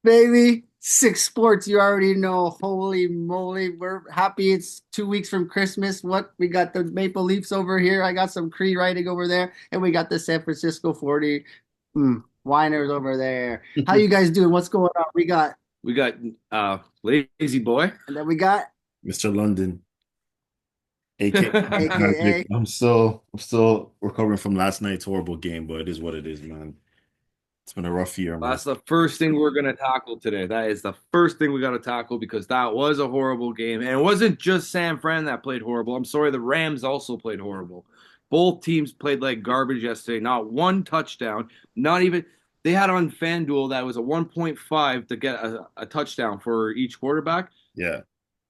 Baby, 6 Sports, you already know. Holy moly, we're happy it's 2 weeks from Christmas. What? We got the Maple Leafs over here. I got some Cree writing over there, and we got the San Francisco 40 Whiners over there. How you guys doing? What's going on? We got Lazy Boy. And then we got Mr. London, aka Magic. AKA. I'm still recovering from last night's horrible game, but it is what it is, man. It's been a rough year, man. That's the first thing we're gonna tackle today. That is the first thing we got to tackle because that was a horrible game, and it wasn't just San Fran that played horrible. I'm sorry, the Rams also played horrible. Both teams played like garbage yesterday. Not one touchdown. Not even they had on FanDuel that was a 1.5 to get a touchdown for each quarterback. Yeah.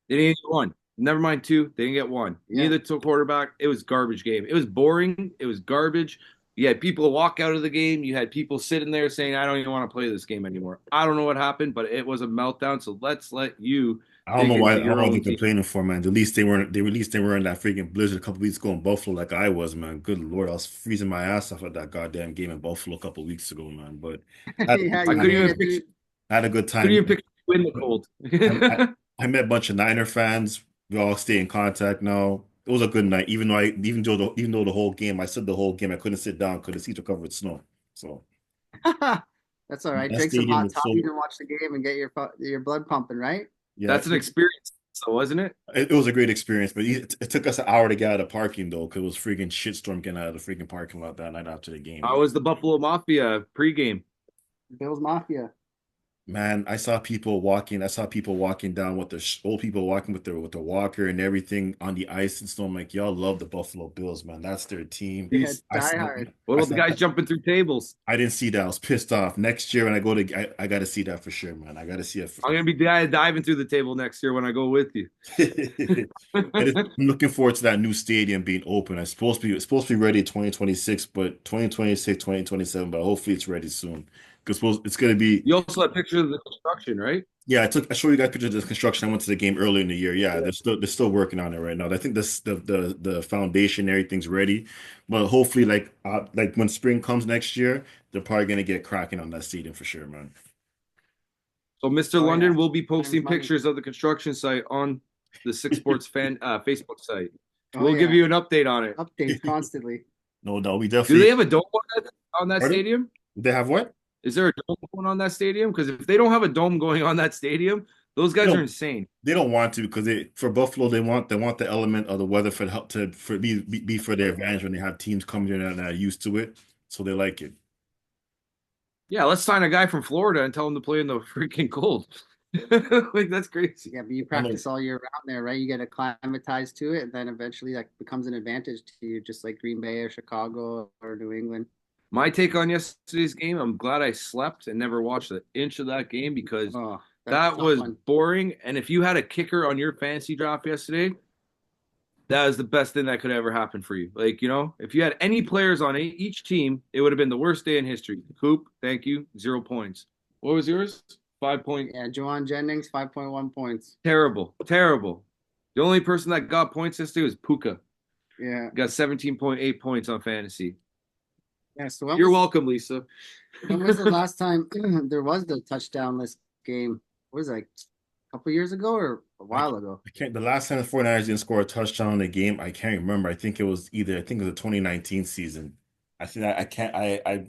They didn't get one. Never mind two. They didn't get one. Yeah. Neither took quarterback. It was garbage game. It was boring. It was garbage. You had people walk out of the game. You had people sitting there saying, I don't even want to play this game anymore. I don't know what happened, but it was a meltdown. So let's let you I don't dig know why. into I don't your know what they're own team. complaining for, man. At least they weren't. At least they were in that freaking blizzard a couple weeks ago in Buffalo, like I was, man. Good Lord, I was freezing my ass off at that goddamn game in Buffalo a couple weeks ago, man. But I had a good Yeah, I you couldn't made even it picture, through. I had a good couldn't time. even picture you in the cold. I, I, I met a bunch of Niner fans. We all stay in contact now. It was a good night, even though the whole game, I said the whole game, I couldn't sit down because the seats were covered with snow. So That's all right. that Drink some stadium hot is so toddies and watch the game and get your blood pumping, right? yeah. That's an experience, so wasn't it? It was a great experience, but it took us an hour to get out of parking though, because it was freaking shitstorm getting out of the freaking parking lot that night after the game. I was the Buffalo Mafia pregame. Bills Mafia. Man, I saw people walking. I saw people walking down with old people walking with their walker and everything on the ice and stuff. I'm like, y'all love the Buffalo Bills, man. That's their team. Yeah, These, I die saw, hard. what I about the saw, guys jumping through tables? I didn't see that. I was pissed off. Next year when I go to, I got to see that for sure, man. I got to see it. I'm gonna be diving through the table next year when I go with you. I'm looking forward to that new stadium being open. It's supposed to be ready in 2026, but 2026, 2027. But hopefully it's ready soon. Because it's gonna be. You also have pictures of the construction, right? Yeah, I showed you guys pictures of the construction. I went to the game earlier in the year. Yeah, they're still working on it right now. I think the foundation, everything's ready, but hopefully, like when spring comes next year, they're probably gonna get cracking on that stadium for sure, man. So Mr. Oh yeah. London will be Time's posting money. pictures of the construction site on the Six Sports fan Facebook site. Oh We'll give yeah. you an update on it. Updates constantly. No, we Do they definitely. have a dome on that Pardon? stadium? They have what? Is there a dome going on that stadium? Because if they don't have a dome going on that stadium, those They guys are don't. insane. They don't want to because for Buffalo they want the element of the weather for the help to for be for their advantage when they have teams coming in and are used to it, so they like it. Yeah, let's sign a guy from Florida and tell him to play in the freaking cold. Like that's crazy. Yeah, but you I know. practice all year round there, right? You get acclimatized to it, and then eventually that becomes an advantage to you, just like Green Bay or Chicago or New England. My take on yesterday's game, I'm glad I slept and never watched an inch of that game because Oh, that's that tough was one. boring. And if you had a kicker on your fantasy draft yesterday, that was the best thing that could ever happen for you. Like, if you had any players on each team, it would have been the worst day in history. Coop, thank you, 0 points. What was yours? 5 point. Yeah, Joanne Jennings, 5.1 points. Terrible, terrible. The only person that got points yesterday was Puka. Yeah. Got 17.8 points on fantasy. Yeah. So You're welcome, Lisa. when was the last time there was the touchdownless game? What was it, like a couple years ago or a I, while ago? I can't. The last time the 49ers didn't score a touchdown in a game, I can't remember. I think it was the 2019 season. I think I can't. I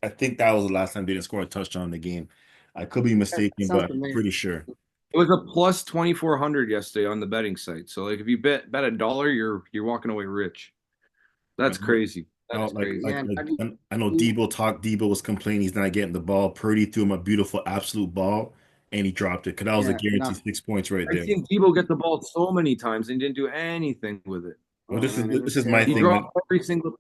think that was the last time they didn't score a touchdown in the game. I could be Yeah, that mistaken, sounds but I'm familiar. pretty sure. It was a plus 2,400 yesterday on the betting site. So like if you bet a dollar, you're walking away rich. I That's know, crazy. That is crazy. Yeah, and I know Debo was complaining he's not getting the ball. Purdy threw him a beautiful absolute ball and he dropped it because that was a yeah, no, guaranteed 6 points right I've there. seen Tebow get the ball so many times and didn't do anything with it. Well, oh man, it this was is my He thing, terrible. man. dropped every single.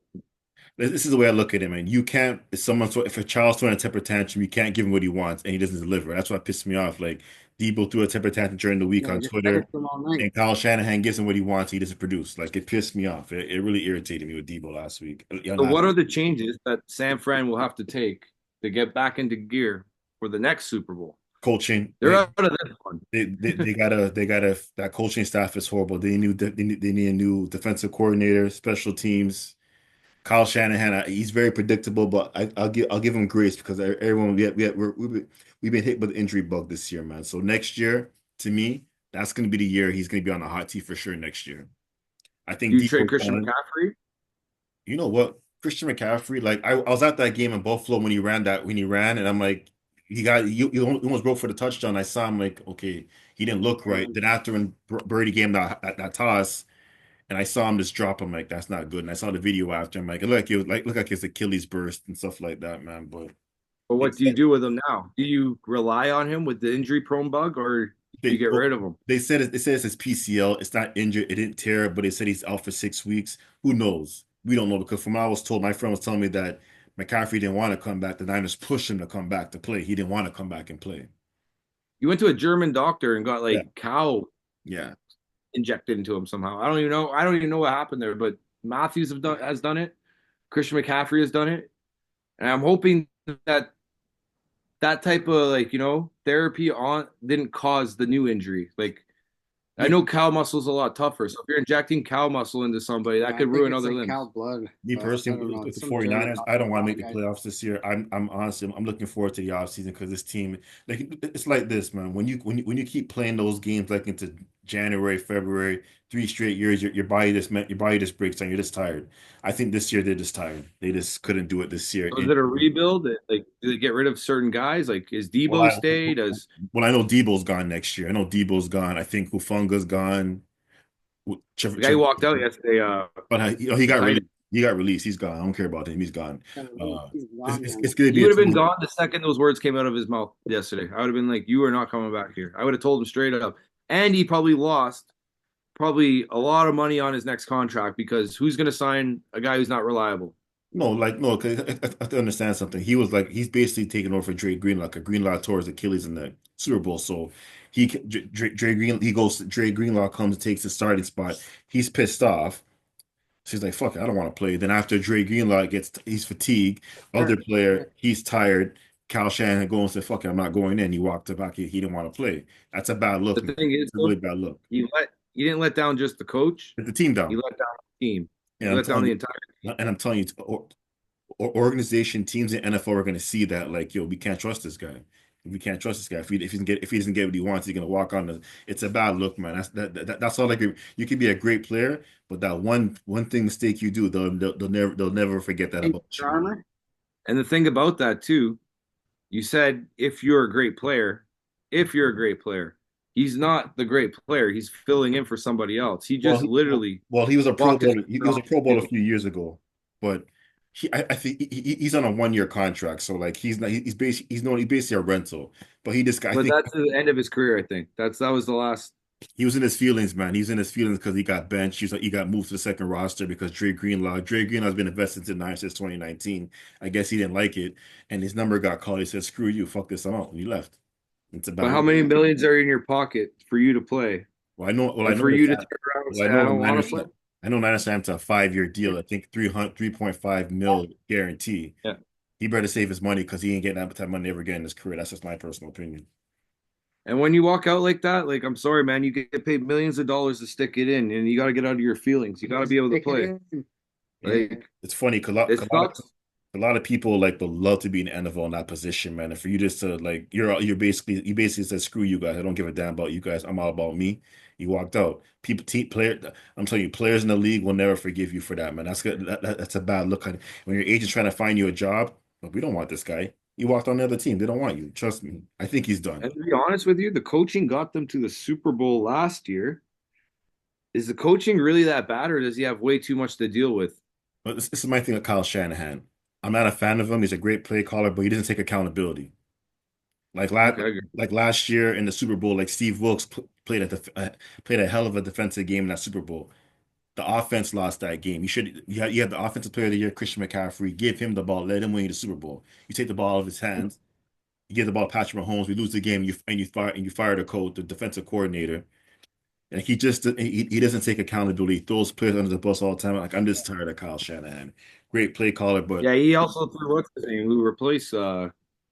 This is the way I look at it, man. You can't, if a child's throwing a temper tantrum, you can't give him what he wants and he doesn't deliver. That's what pissed me off. Like, Debo threw a temper tantrum during the week Yeah, on just fed it Twitter, to them all night. and Kyle Shanahan gives him what he wants. He doesn't produce. Like, it pissed me off. It really irritated me with Debo last week. Yeah, So last what are week. the changes that San Fran will have to take to get back into gear for the next Super Bowl? Coaching. They're out of this one. They gotta, that coaching staff is horrible. They need a new defensive coordinator, special teams, Kyle Shanahan, he's very predictable, but I'll give him grace because everyone we've been hit with the injury bug this year, man. So next year, to me, that's going to be the year he's going to be on the hot seat for sure next year. I think Do you trade Debo's Christian done. McCaffrey? You know what? Christian McCaffrey, like I was at that game in Buffalo when he ran, and I'm like, he almost broke for the touchdown. I saw him like, okay, he didn't look right. Then after when Brady gave him that toss, and I saw him just drop him, like that's not good. And I saw the video after. I'm like, it looked like his Achilles burst and stuff like that, man. But But what it's do you do with him now? Do you rely on him with the injury prone bug, or do you they get well, rid of him? they said it's his PCL. It's not injured. It didn't tear, but they said he's out for 6 weeks. Who knows? We don't know because from what I was told, my friend was telling me that McCaffrey didn't want to come back. The Niners pushed him to come back to play. He didn't want to come back and play. You went to a German doctor and got Yeah, like cow yeah. injected into him somehow. I don't even know. I don't even know what happened there. But Matthews has done it. Christian McCaffrey has done it, and I'm hoping that that type of therapy on didn't cause the new injury. Like I Me, know cow muscle is a lot tougher, so if you're injecting cow muscle into somebody, that Yeah, I could think ruin it's other like limbs. cow blood, Me but I personally, don't know. with the Some German 49ers, I doctor, don't want to make the guy. playoffs this year. I'm honestly, I'm looking forward to the offseason because this team, like, it's like this, man. When you keep playing those games like into January, February, 3 straight years, your body just breaks down. You're just tired. I think this year they're just tired. They just couldn't do it this year. So is it a rebuild? Like, do they get rid of certain guys? Like, is Well, Debo stay? Does I know Debo's gone next year. I know Debo's gone. I think Hufunga's gone. the guy who walked out yesterday? But he The got tight released. end. He got released. He's gone. I don't care about him. He's gone. Kind of Uh, he's it's, gone, it's, man. it's gonna He be a would have been two. gone the second those words came out of his mouth yesterday. I would have been like, "You are not coming back here." I would have told him straight up, and he probably lost probably a lot of money on his next contract because who's going to sign a guy who's not reliable? No, like no, because I have to understand something. He was like he's basically taking over for Dre Greenlaw. Like Greenlaw tore his Achilles in the Super Bowl, so Dre Greenlaw comes and takes the starting spot. He's pissed off. So he's like, fuck it, I don't want to play. Then after Dre Greenlaw he's fatigued. Other Sure, player, sure. he's tired. Kyle Shanahan goes and said, fuck it, I'm not going in. He walked back. He didn't want to play. That's a bad look, The man. thing is, It's a though, really bad look. you didn't let down just the coach. Get the team You down. let down the team. And You I'm let down telling the you, entire team. organization, teams in NFL are going to see that, like, yo, we can't trust this guy. We can't trust this guy. If he doesn't get what he wants, he's going to walk on the. It's a bad look, man. That's all. Like you can be a great player, but that one thing mistake you do, they'll never forget that Hey, about Mr. you. Armor. And the thing about that too, you said if you're a great player, he's not the great player. He's filling in for somebody else. He Well, just literally he was a Pro walked his Bowl. He finger was off a Pro the Bowl a field. few years ago, but I think he's on a 1 year contract, so like he's not he's basically a rental. But he just I But think that's the end of his career, I think. That was the last. he was in his feelings, man. He's in his feelings because he got benched. He got moved to the second roster because Dre Greenlaw's been invested into the Niners since 2019. I guess he didn't like it, and his number got called. He said, "Screw you, fuck this, I'm out." And he left. It's a But bad how look. many millions are in your pocket for you to play, Well, I know. Well, I and know for the you to fact. turn around and Well, say, "I don't want to play"? I know Niners signed him to a 5 year deal. I think 3.5 mil guarantee. Yeah. He better save his money because he ain't getting that type of money ever again in his career. That's just my personal opinion. And when you walk out like that, like I'm sorry, man, you get paid millions of dollars to stick it in, and you got to get out of your feelings. You got to be able to Stick it play. in. And Like it's funny because it sucks, a lot of people like would love to be in the NFL in that position, man. And for you just to like you basically said screw you guys. I don't give a damn about you guys. I'm all about me. You walked out. I'm telling you, players in the league will never forgive you for that, man. That's good. That's a bad look. When your agent's trying to find you a job, but we don't want this guy. You walked on the other team. They don't want you. Trust me. I think he's done. and to be honest with you, the coaching got them to the Super Bowl last year. Is the coaching really that bad, or does he have way too much to deal with? But this is my thing with Kyle Shanahan. I'm not a fan of him. He's a great play caller, but he doesn't take accountability. Like last Okay, I agree. like last year in the Super Bowl, like Steve Wilkes played a hell of a defensive game in that Super Bowl. The offense lost that game. You have the offensive player of the year, Christian McCaffrey. Give him the ball, let him win the Super Bowl. You take the ball out of his hands, you give the ball to Patrick Mahomes. We lose the game, you fire the coach, the defensive coordinator, and he doesn't take accountability. He throws players under the bus all the time. Like I'm just tired of Kyle Shanahan. Great play caller, but Yeah, he also threw what's his name, who replaced.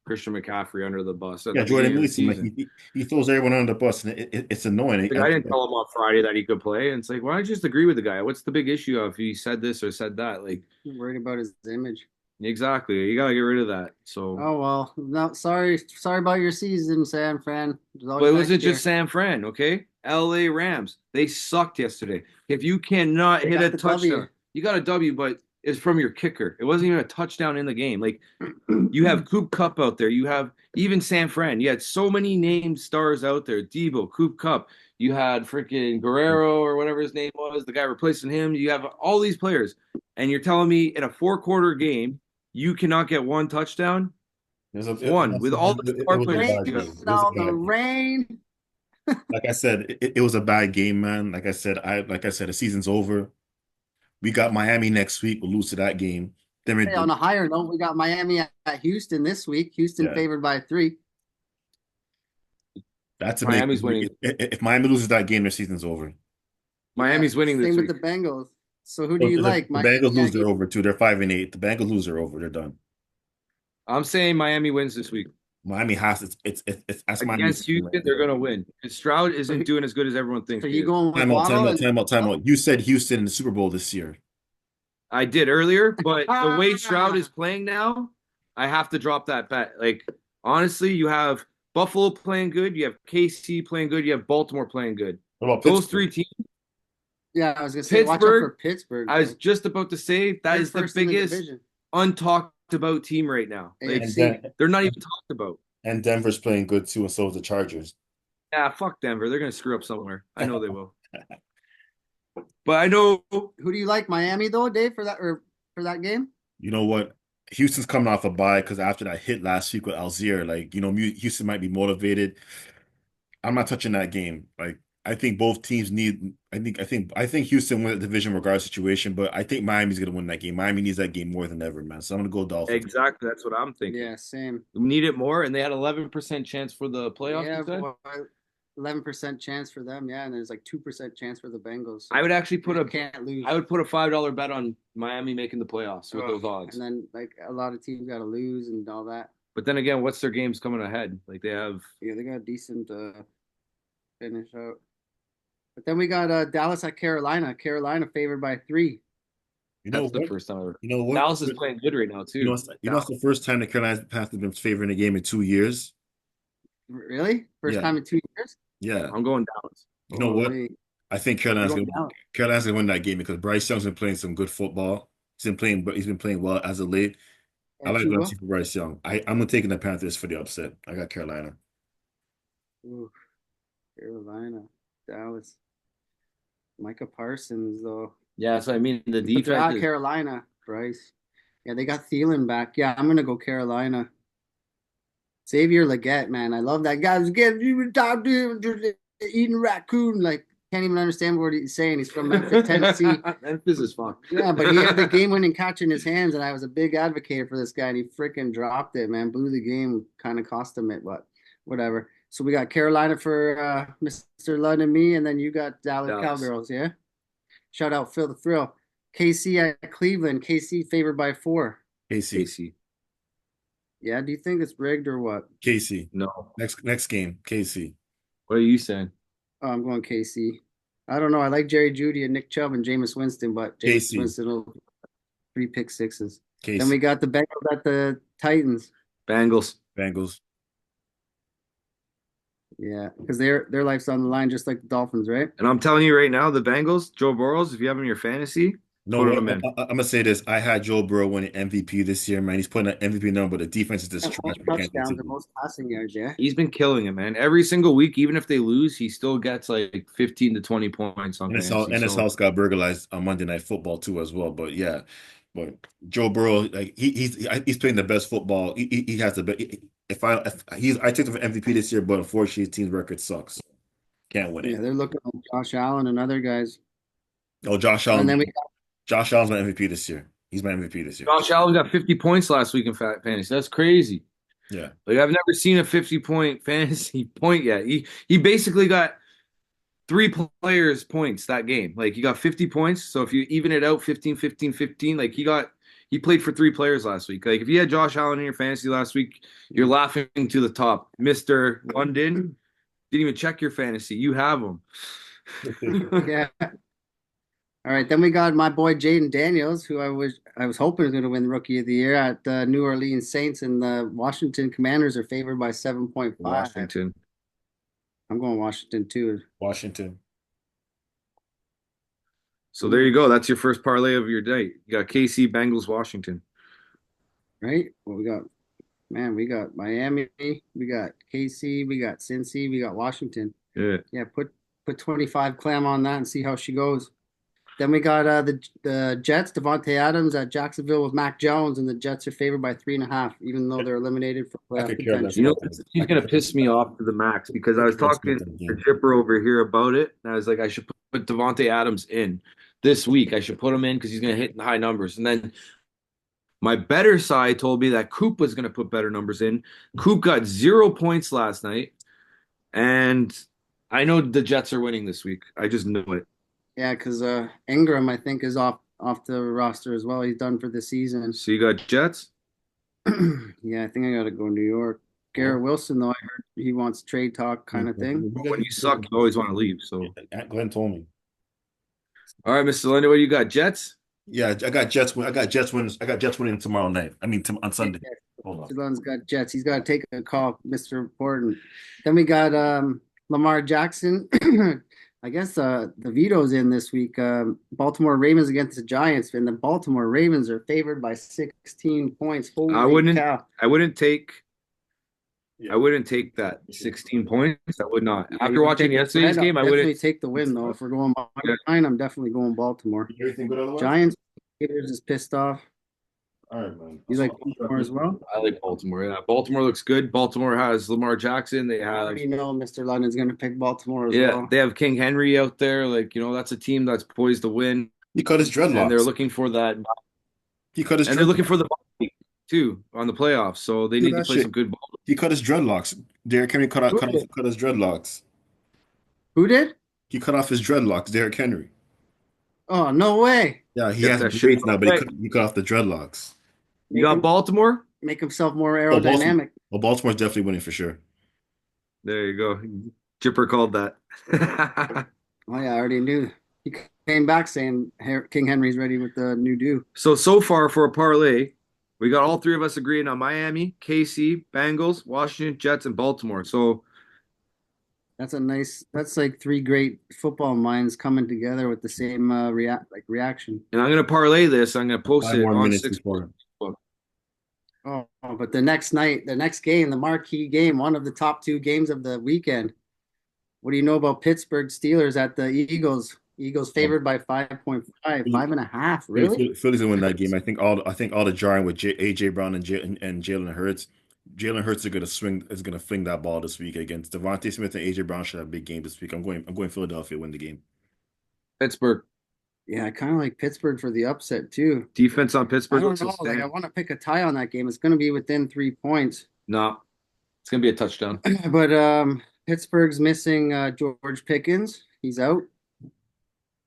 Christian McCaffrey under the bus at Yeah, the beginning Jordan of the Mason, like season. he throws everyone under the bus, and it's annoying. Like I didn't tell him on Friday that he could play, and it's like, why don't you just agree with the guy? What's the big issue if he said this or said that? Like, I'm worried about his image. exactly, you gotta get rid of that. So, Oh well, no, sorry about your season, San Fran. There's but always it next wasn't just year. San Fran, okay? LA Rams, they sucked yesterday. If you cannot They hit a got the touchdown, W. you got a W, but it's from your kicker. It wasn't even a touchdown in the game. Like you have Coop Cup out there. You have even San Fran. You had so many named stars out there. Debo, Coop Cup. You had freaking Guerrero or whatever his name was, the guy replacing him. You have all these players. And you're telling me in a 4-quarter game, you cannot get one touchdown? One. With all the it star was a players Rain bad you got. game. It was a now, the bad game. rain. Like I said, it was a bad game, man. Like I said, the season's over. We got Miami next week. We'll lose to that game. Then Hey, on a higher note, we got Miami at Houston this week. Houston yeah, favored by 3. that's a make. Miami's winning. If Miami loses that game, their season's over. Yeah, Miami's winning same this with week. the Bengals. So who do Well, you the, like? the Miami Bengals lose, at they're Houston? over too. They're 5-8. The Bengals lose, they're over. They're done. I'm saying Miami wins this week. Miami has it's that's Miami's Against season right Houston, they're there. going to win. Because Stroud So, isn't doing as good as everyone thinks so he you is. going with Time out, time Waddle out, and time out, time out. You said Houston in the Super Bowl this year. I did earlier, but the way Stroud is ah, playing now, I have to drop that bet. Like, honestly, you have Buffalo playing good, you have KC playing good, you have Baltimore playing good. What about Those Pittsburgh? three teams, yeah, I was gonna say, watch out for Pittsburgh, Pittsburgh I was though. just about to say that They're is the first in the biggest division, untalked about team right now. Like, And AFC. then they're not even talked about. and Denver's playing good too, and so is the Chargers. Yeah, fuck Denver. They're going to screw up somewhere. I know they will. But I know Who do you like, Miami though, Dave, for that game? You know what? Houston's coming off a bye because after that hit last week with Algier, like Houston might be motivated. I'm not touching that game. Like I think both teams need. I think Houston win the division regardless of situation, but I think Miami's gonna win that game. Miami needs that game more than ever, man. So I'm gonna go Dolphins. exactly that's what I'm thinking. Yeah, same. We need it more, and they had 11% chance for the playoffs. Yeah, You said 11% chance for them. Yeah, and there's like 2% chance for the Bengals. So I would actually put you a can't lose. I would put a $5 bet on Miami making the playoffs with those odds. And then like a lot of teams got to lose and all that. But then again, what's their games coming ahead? Like they have Yeah, they got a decent finish out. But then we got Dallas at Carolina. Carolina favored by 3. You know that's the what? first time ever. You know what? Dallas is playing good right now You know, too. it's the first time the Carolina Panthers have been favoring a game in 2 years. Really? First Yeah, time in 2 years? yeah. I'm going Dallas. You know what? Holy. I think I'm going down. Carolina's gonna win that game because Bryce Young's been playing some good football. He's been playing well as of late. I And like what I Tua. see for Bryce Young. I'm taking the Panthers for the upset. I got Carolina. Ooh, Carolina, Dallas. Micah Parsons though. Yeah, so I mean the But they're at defense is Carolina, Bryce. Yeah, they got Thielen back. Yeah, I'm gonna go Carolina. Xavier Leggett, man, I love that guy. Getting you talk to him, just eating raccoon. Like can't even understand what he's saying. He's from Memphis, Tennessee. Memphis is fun. Yeah, but he had the game-winning catch in his hands, and I was a big advocate for this guy, and he freaking dropped it, man. Blew the game, kind of cost him it, but whatever. So we got Carolina for Mr. Lund and me, and then you got Dallas Cowgirls, yeah? Shout out Phil the Thrill. KC at Cleveland. KC favored by 4. KC. Yeah, do you think it's rigged or what? KC. No. Next game, KC. What are you saying? Oh, I'm going KC. I don't know. I like Jerry Jeudy and Nick Chubb and Jameis Winston, but Jameis KC. Winston will 3 pick sixes. KC. Then we got the Bengals at the Titans. Bengals. Bengals. Yeah, because their life's on the line, just like the Dolphins, right? And I'm telling you right now, the Bengals, Joe Burrows, if you have him in your fantasy, No, put him in. I'm gonna say this. I had Joe Burrow winning MVP this year, man. He's putting an MVP number, but the defense is just trash. Most touchdowns and most passing yards, yeah. He's been killing it, man. Every single week, even if they lose, he still gets like 15 to 20 points on fantasy. And his house got burglarized on Monday Night Football too, as well. But yeah, but Joe Burrow, like he's playing the best football. He has the best. I took him for MVP this year, but unfortunately, his team's record sucks. Can't win Yeah, it. they're looking at Josh Allen and other guys. Oh, Josh Allen. And then we Josh Allen's my MVP this year. He's my MVP this year. Josh Allen got 50 points last week in fantasy. That's crazy. Yeah. Like I've never seen a 50-point fantasy point yet. He basically got 3 players points that game. Like he got 50 points. So if you even it out 15, 15, 15, like He played for three players last week. Like if you had Josh Allen in your fantasy last week, you're laughing to the top. Mr. London didn't even check your fantasy. You have him. Yeah. All right, then we got my boy Jaden Daniels, who I was hoping was going to win Rookie of the Year at the New Orleans Saints, and the Washington Commanders are favored by 7.5. Washington. I'm going Washington too, Washington. So there you go. That's your first parlay of your day. You got KC, Bengals, Washington. right? Well, we got man, we got Miami, we got KC, we got Cincy, we got Washington. Yeah. Yeah, put 25 clam on that and see how she goes. Then we got the Jets, Devontae Adams at Jacksonville with Mac Jones, and the Jets are favored by 3.5, even though they're eliminated for I playoff could care less contention. You know, about that. he's gonna piss me off to the max because I was talking to Chipper over here about it, and I was like, I should put Devontae Adams in this week. I should put him in because he's gonna hit high numbers. And then my better side told me that Coop was gonna put better numbers in. Coop got 0 points last night, and I know the Jets are winning this week. I just know it. Yeah, because Ingram, I think, is off the roster as well. He's done for the season. So you got Jets? Yeah, I think I got to go New York. Garrett Wilson, though, I heard he wants trade talk kind of thing. When you suck, you always want to leave. So, Glenn told me. all right, Mr. Linda, what do you got? Jets? Yeah, I got Jets. I got Jets wins. I got Jets winning tomorrow night. I mean, on Sunday. Hold on. Stallon's got Jets. He's got to take a call, Mr. Important. Then we got Lamar Jackson. I guess the veto's in this week. Baltimore Ravens against the Giants, and the Baltimore Ravens are favored by 16 points. Holy cow! I wouldn't take. Yeah. I wouldn't take that 16 points. I would not. Yeah, After you can watching take the yesterday's spread. game, I I'll definitely wouldn't. take the win though. If we're going Yeah. line, I'm definitely going Baltimore. Everything good otherwise? Giants, Gators is pissed off. All right, man. You like Baltimore as well? I like Baltimore. Yeah, Baltimore looks good. Baltimore has Lamar Jackson. They I have already know Mr. London's going to pick Baltimore as yeah, well. they have King Henry out there. Like that's a team that's poised to win, He cut his and they're dreadlocks. looking for that. He cut his And they're looking dreadlocks. for the bye too on the playoffs. So they Do need to that play shit. some good ball. He cut his dreadlocks. Derrick Henry Who did? cut his dreadlocks. Who did? He cut off his dreadlocks. Derrick Henry. Oh, no way. Yeah, he Get has that shit braids now, but right. he cut off the dreadlocks. You got Baltimore? Make himself more Oh, Baltimore. aerodynamic. Well, Baltimore's definitely winning for sure. There you go. Chipper called that. Oh, yeah, I already knew. He came back saying King Henry's ready with the new do. So far for a parlay, we got all three of us agreeing on Miami, KC, Bengals, Washington, Jets, and Baltimore. So That's like three great football minds coming together with the same reaction. and I'm gonna parlay this. I'm gonna post 5 it more on minutes 6. before. Oh, but the next night, the next game, the marquee game, one of the top two games of the weekend. What do you know about Pittsburgh Steelers at the Eagles? Eagles favored by 5.5, 5.5. Really? Phillies will win that game. I think all the jarring with AJ Brown and Jalen Hurts. Jalen Hurts is gonna fling that ball this week against Devontae Smith, and AJ Brown should have a big game this week. I'm going Philadelphia to win the game. Pittsburgh. Yeah, I kind of like Pittsburgh for the upset too. Defense on I Pittsburgh don't looks know. Like, I outstanding. want to pick a tie on that game. It's going to be within 3 points. No, it's gonna be a touchdown. But Pittsburgh's missing George Pickens. He's out.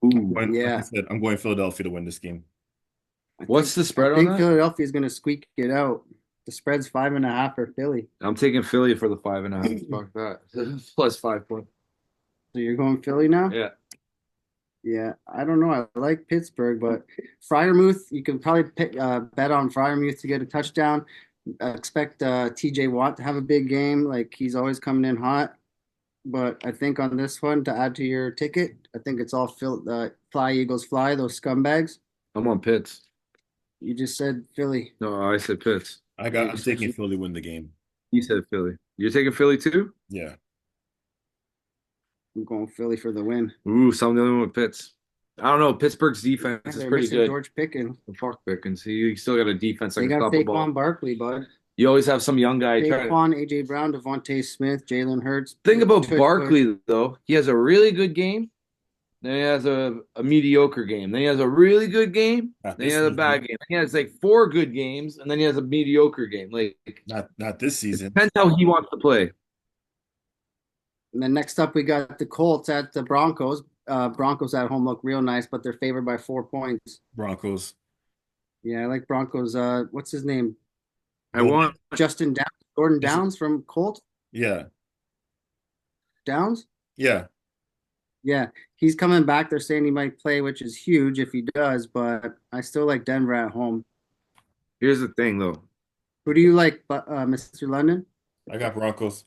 Ooh. Like I Yeah. said, I'm going Philadelphia to win this game. What's the spread I on think that? Philadelphia is going to squeak it out. The spread's 5.5 for Philly. I'm taking Philly for the 5.5. Fuck that. Plus 5 points. So you're going Philly now? Yeah. Yeah, I don't know. I like Pittsburgh, but Fryermuth, you can probably bet on Fryermuth to get a touchdown. Expect TJ Watt to have a big game. Like he's always coming in hot. But I think on this one, to add to your ticket, I think it's all Fly Eagles Fly, those scumbags. I'm on Pitts. You just said Philly. No, I said Pitts. I'm taking Philly to win the game. You said Philly. You're taking Philly too? Yeah. I'm going Philly for the win. Ooh, so I'm the only one with Pitts. I don't know. Pittsburgh's defense is They're pretty missing good. George Pickens. Fuck Pickens. You still got a defense that They can got stop the ball. Saquon Barkley, bud. You always have some young guy trying to. Saquon, AJ Brown, Devontae Smith, Jalen Hurts. Think about Tush- Barkley, though. He has a really good game. Then he has a mediocre game. Then he has a really good game. Not Then he this has a season. bad game. He has like 4 good games, and then he has a mediocre game. Like, Not this season. depends how he wants to play. And then next up, we got the Colts at the Broncos. Broncos at home look real nice, but they're favored by 4 points. Broncos. Yeah, I like Broncos. What's his name? I Bo want. Nix. Justin Downs, Jordan Is it- Downs from Colt Yeah, Downs. yeah. Yeah, he's coming back. They're saying he might play, which is huge if he does, but I still like Denver at home. Here's the thing, though. Who do you like, Mr. London? I got Broncos.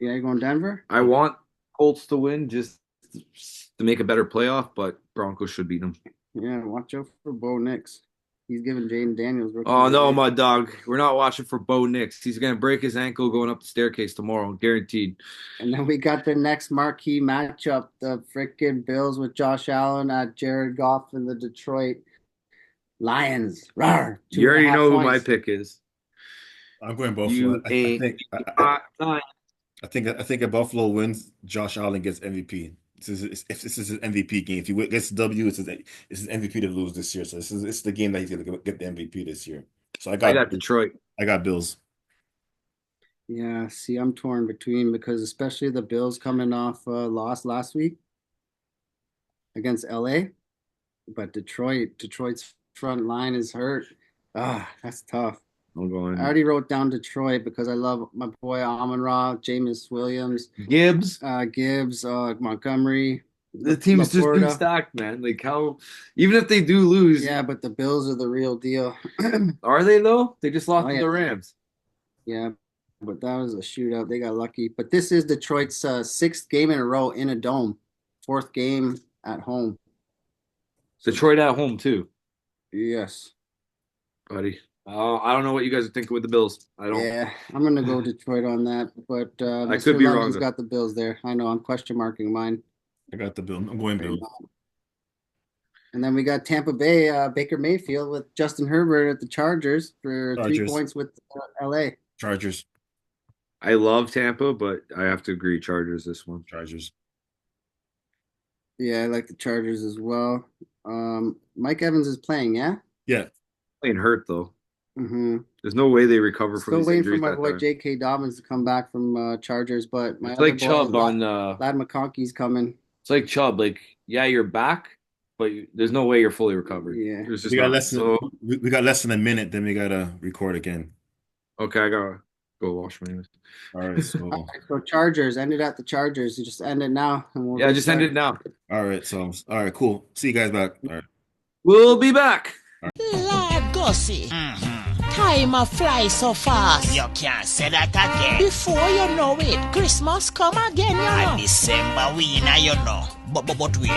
Yeah, you going Denver? I want Colts to win just to make a better playoff, but Broncos should beat them. Yeah, watch out for Bo Nix. He's giving Jaden Daniels rookie of Oh the no, year. my dog. We're not watching for Bo Nix. He's gonna break his ankle going up the staircase tomorrow, guaranteed. And then we got the next marquee matchup, the freaking Bills with Josh Allen at Jared Goff and the Detroit Lions. Rawr, You two and a already half know who my points. pick is. I'm going Buffalo. You ain't got time. I think if Buffalo wins, Josh Allen gets MVP. If this is his MVP game, if he gets W, it's his MVP to lose this year. So this is the game that he's gonna get the MVP this year. So I got Detroit. I got Bills. Yeah, see, I'm torn between because especially the Bills coming off loss last week against LA, but Detroit's front line is hurt. Ah, that's tough. I'm I going already wrote down Detroit because I love my boy Amon-Ra, Jameis Williams, Gibbs. Gibbs, Montgomery, The team's just too Laporta. stacked, man. Like how, even if they do lose, Yeah, but the Bills are the real deal. are they though? They just lost Oh to yeah, the Rams. yeah, but that was a shootout. They got lucky. But this is Detroit's sixth game in a row in a dome, fourth game at home. So Detroit at home too, yes, buddy. I don't know what you guys are thinking with the Bills. I don't. yeah, I'm gonna go Detroit on that. But I could Mr. be wrong London's though. got the Bills there. I know I'm question marking mine I got the Bills. I'm going right Bills. now. And then we got Tampa Bay, Baker Mayfield with Justin Herbert at the Chargers for three Chargers. points with LA. Chargers. I love Tampa, but I have to agree, Chargers this one. Chargers. Yeah, I like the Chargers as well. Mike Evans is playing, yeah? Yeah. Playing hurt though. Mm-hmm. There's no way they recover from Still these waiting for injuries my that boy time. J.K. Dobbins to come back from Chargers, but my It's other like boy Chubb on. Lad McConkey's coming. It's like Chubb. Like yeah, you're back, but there's no way you're fully recovered. Yeah. There's just We got not. less than So we got less than a minute, then we gotta record again. okay, I gotta go wash my hands. All right, All right, so Chargers ended at the Chargers. You just end it now, and we'll Yeah, just end restart. it now. all right, cool. See you guys back. All right. We'll be back. Lord Gussie. Time a fly so fast. You can't say that again. Before you know it, Christmas come again, you And know. December we now you know. But wait.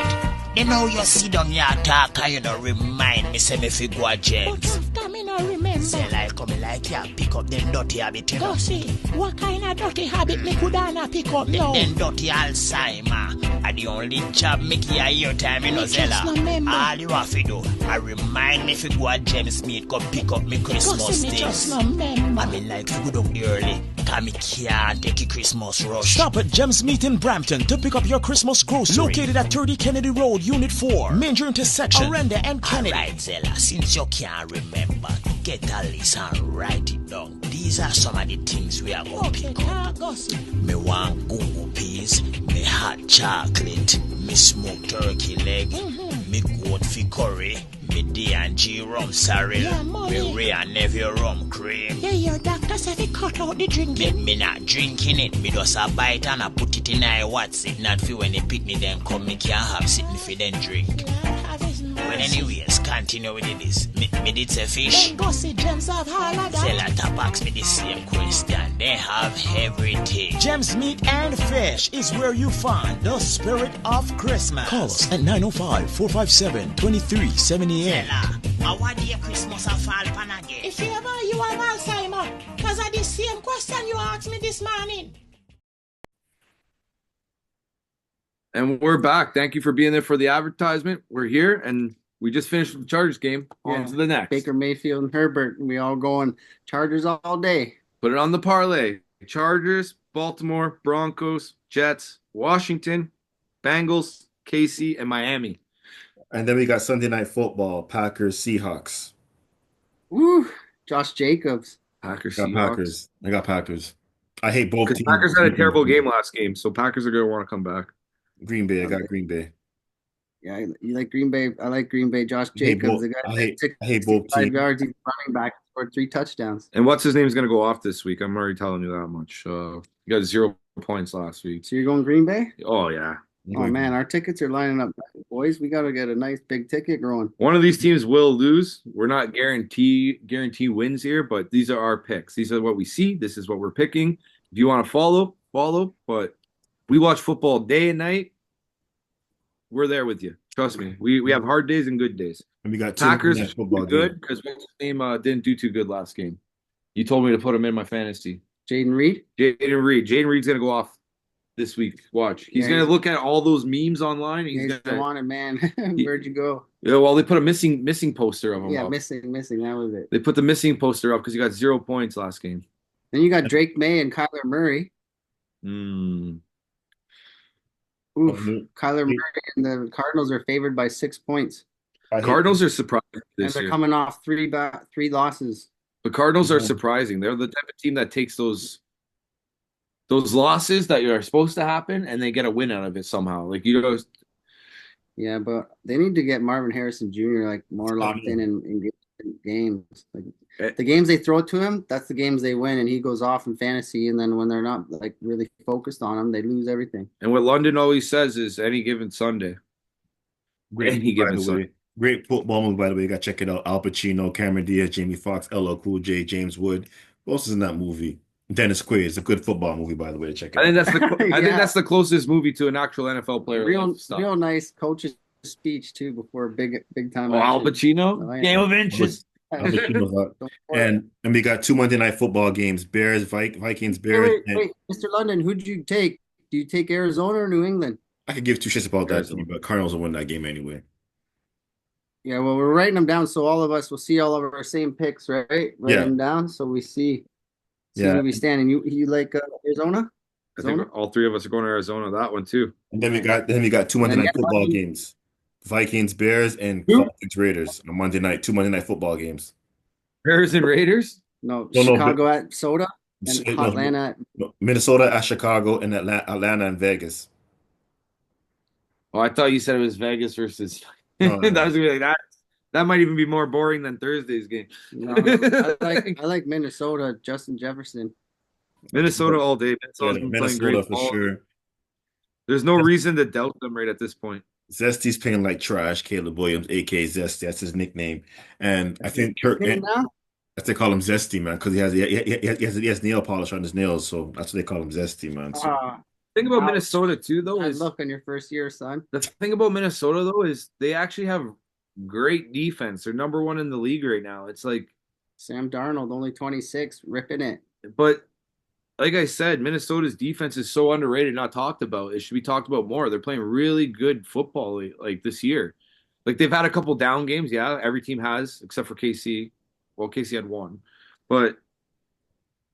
You know you sit down here talk and you know remind me say me fi go a But James. after me no remember. Say like come like ya pick up them dirty habit you know. Gussie, what kind of dirty habit me coulda not pick up now? Them dirty Alzheimer. And the only job make here your time you know Me just Zella. remember. All you have to do, I remind me fi go a James Smith go pick up me Christmas Gussie, me just things. remember. I mean like fi go down early. Cause me can't take a Christmas rush. Stop at Gems Meat in Brampton to pick up your Christmas grocery. Located at 30 Kennedy Road, Unit 4, Major Intersection, Arenda and Kennedy. Alright, Zella, since you can't remember, get a list and write it down. These are some of the things we are going to Okay, pick up. Gussie. Me want Google peas, me hot chocolate, me smoked turkey leg, me goat fi curry, me D&G rum sorrel, Yeah, mommy. me Ray and Neville rum cream. Yeah, your doctor said he cut out the Me, drinking. me not drinking it, me just a bite and I put it in I what's it. Not fi when the picnic then come, me can't have sit me fi then drink. Have his But mercy. anyways, continue with this. Me did say fish. Then Gussie, Gems have all of that. Zella tap ask me the same question. They have everything. Gems Meat and Fish is where you find the spirit of Christmas. Call us at 905-457-2378. Zella, what day Christmas a fall pan again? If you ever you have Alzheimer, because of the same question you asked me this morning. And we're back. Thank you for being there for the advertisement. We're here, and we just finished the Chargers game. On Yeah. to the next. Baker Mayfield and Herbert. We all going Chargers all day. Put it on the parlay. Chargers, Baltimore, Broncos, Jets, Washington, Bengals, KC, and Miami. And then we got Sunday Night Football, Packers, Seahawks. Woo! Josh Jacobs. Packers, I got Seahawks. Packers. I got Packers. I hate both Because teams. Packers had a terrible game last game, so Packers are going to want to come back. Green Bay. I got Green Bay. Yeah, you like Green Bay. I like Green Bay. Josh Jacobs, the guy that took I hate both 65 teams. yards, he's running back, scored 3 touchdowns. And what's his name's going to go off this week? I'm already telling you that much. You got 0 points last week. So you're going Green Bay? Oh yeah. Oh man, our tickets are lining up, boys. We got to get a nice big ticket growing. One of these teams will lose. We're not guarantee wins here, but these are our picks. These are what we see. This is what we're picking. If you want to follow, follow. But we watch football day and night. We're there with you. Trust me. We have hard days and good days. And we got two Packers nice football good because what's his name didn't do too good last game. You told me to put him in my fantasy. Jaden Reed? Jaden Reed. Jaden Reed's gonna go off this week. Watch. He's gonna look at all those memes online. He's gonna want it, man. Where'd you go? Yeah, well, they put a missing poster of him. Yeah, up. missing. That was it. They put the missing poster up because he got 0 points last game. Then you got Drake May and Kyler Murray. Mm. Oof. Kyler Murray and the Cardinals are favored by 6 points. Cardinals are surprising And they're coming off three losses. The Cardinals are surprising. They're the type of team that takes those losses that are supposed to happen and they get a win out of it somehow. Like Yeah, but they need to get Marvin Harrison Jr. like more locked in games. Like the games they throw to him, that's the games they win, and he goes off in fantasy. And then when they're not like really focused on him, they lose everything. And what London always says is any given Sunday. Great football movie, by the way. You got to check it out. Al Pacino, Cameron Diaz, Jamie Foxx, LL Cool J, James Wood. Who else is in that movie? Dennis Quaid. It's a good football movie, by the way. Check it out. I think that's the closest movie to an actual NFL player. Real nice coach's speech too before big time. Oh, Al Pacino, Game of Inches. And we got 2 Monday night football games: Bears, Vikings, Bears. Wait, Mr. London, who did you take? Do you take Arizona or New England? I could give two shits about that team, but Cardinals will win that game anyway. Yeah, well, we're writing them down so all of us will see all of our same picks, right? Write them down so we see where we stand. And you like Arizona? I think all three of us are going to Arizona. That one too. And then we got 2 Monday night football games: Vikings, Bears, and Falcons, Raiders on Monday night. 2 Monday night football games. Bears and Raiders? No, Chicago at Soda and Atlanta. Minnesota at Chicago and Atlanta and Vegas. Oh, I thought you said it was Vegas versus. No. That was gonna be like that. That might even be more boring than Thursday's game. No, I like Minnesota. Justin Jefferson. Minnesota all day. Minnesota for sure. There's no reason to doubt them right at this point. Zesty's playing like trash. Caleb Williams, aka Zesty, that's his nickname. And I think they call him Zesty, man, because he has nail polish on his nails, so that's what they call him, Zesty, man. So. Thing about Minnesota too, though, is look on your first year, son. The thing about Minnesota though is they actually have great defense. They're number one in the league right now. It's like Sam Darnold, only 26, ripping it. But like I said, Minnesota's defense is so underrated, not talked about. It should be talked about more. They're playing really good football like this year. Like they've had a couple down games, yeah. Every team has, except for KC. Well, KC had one, but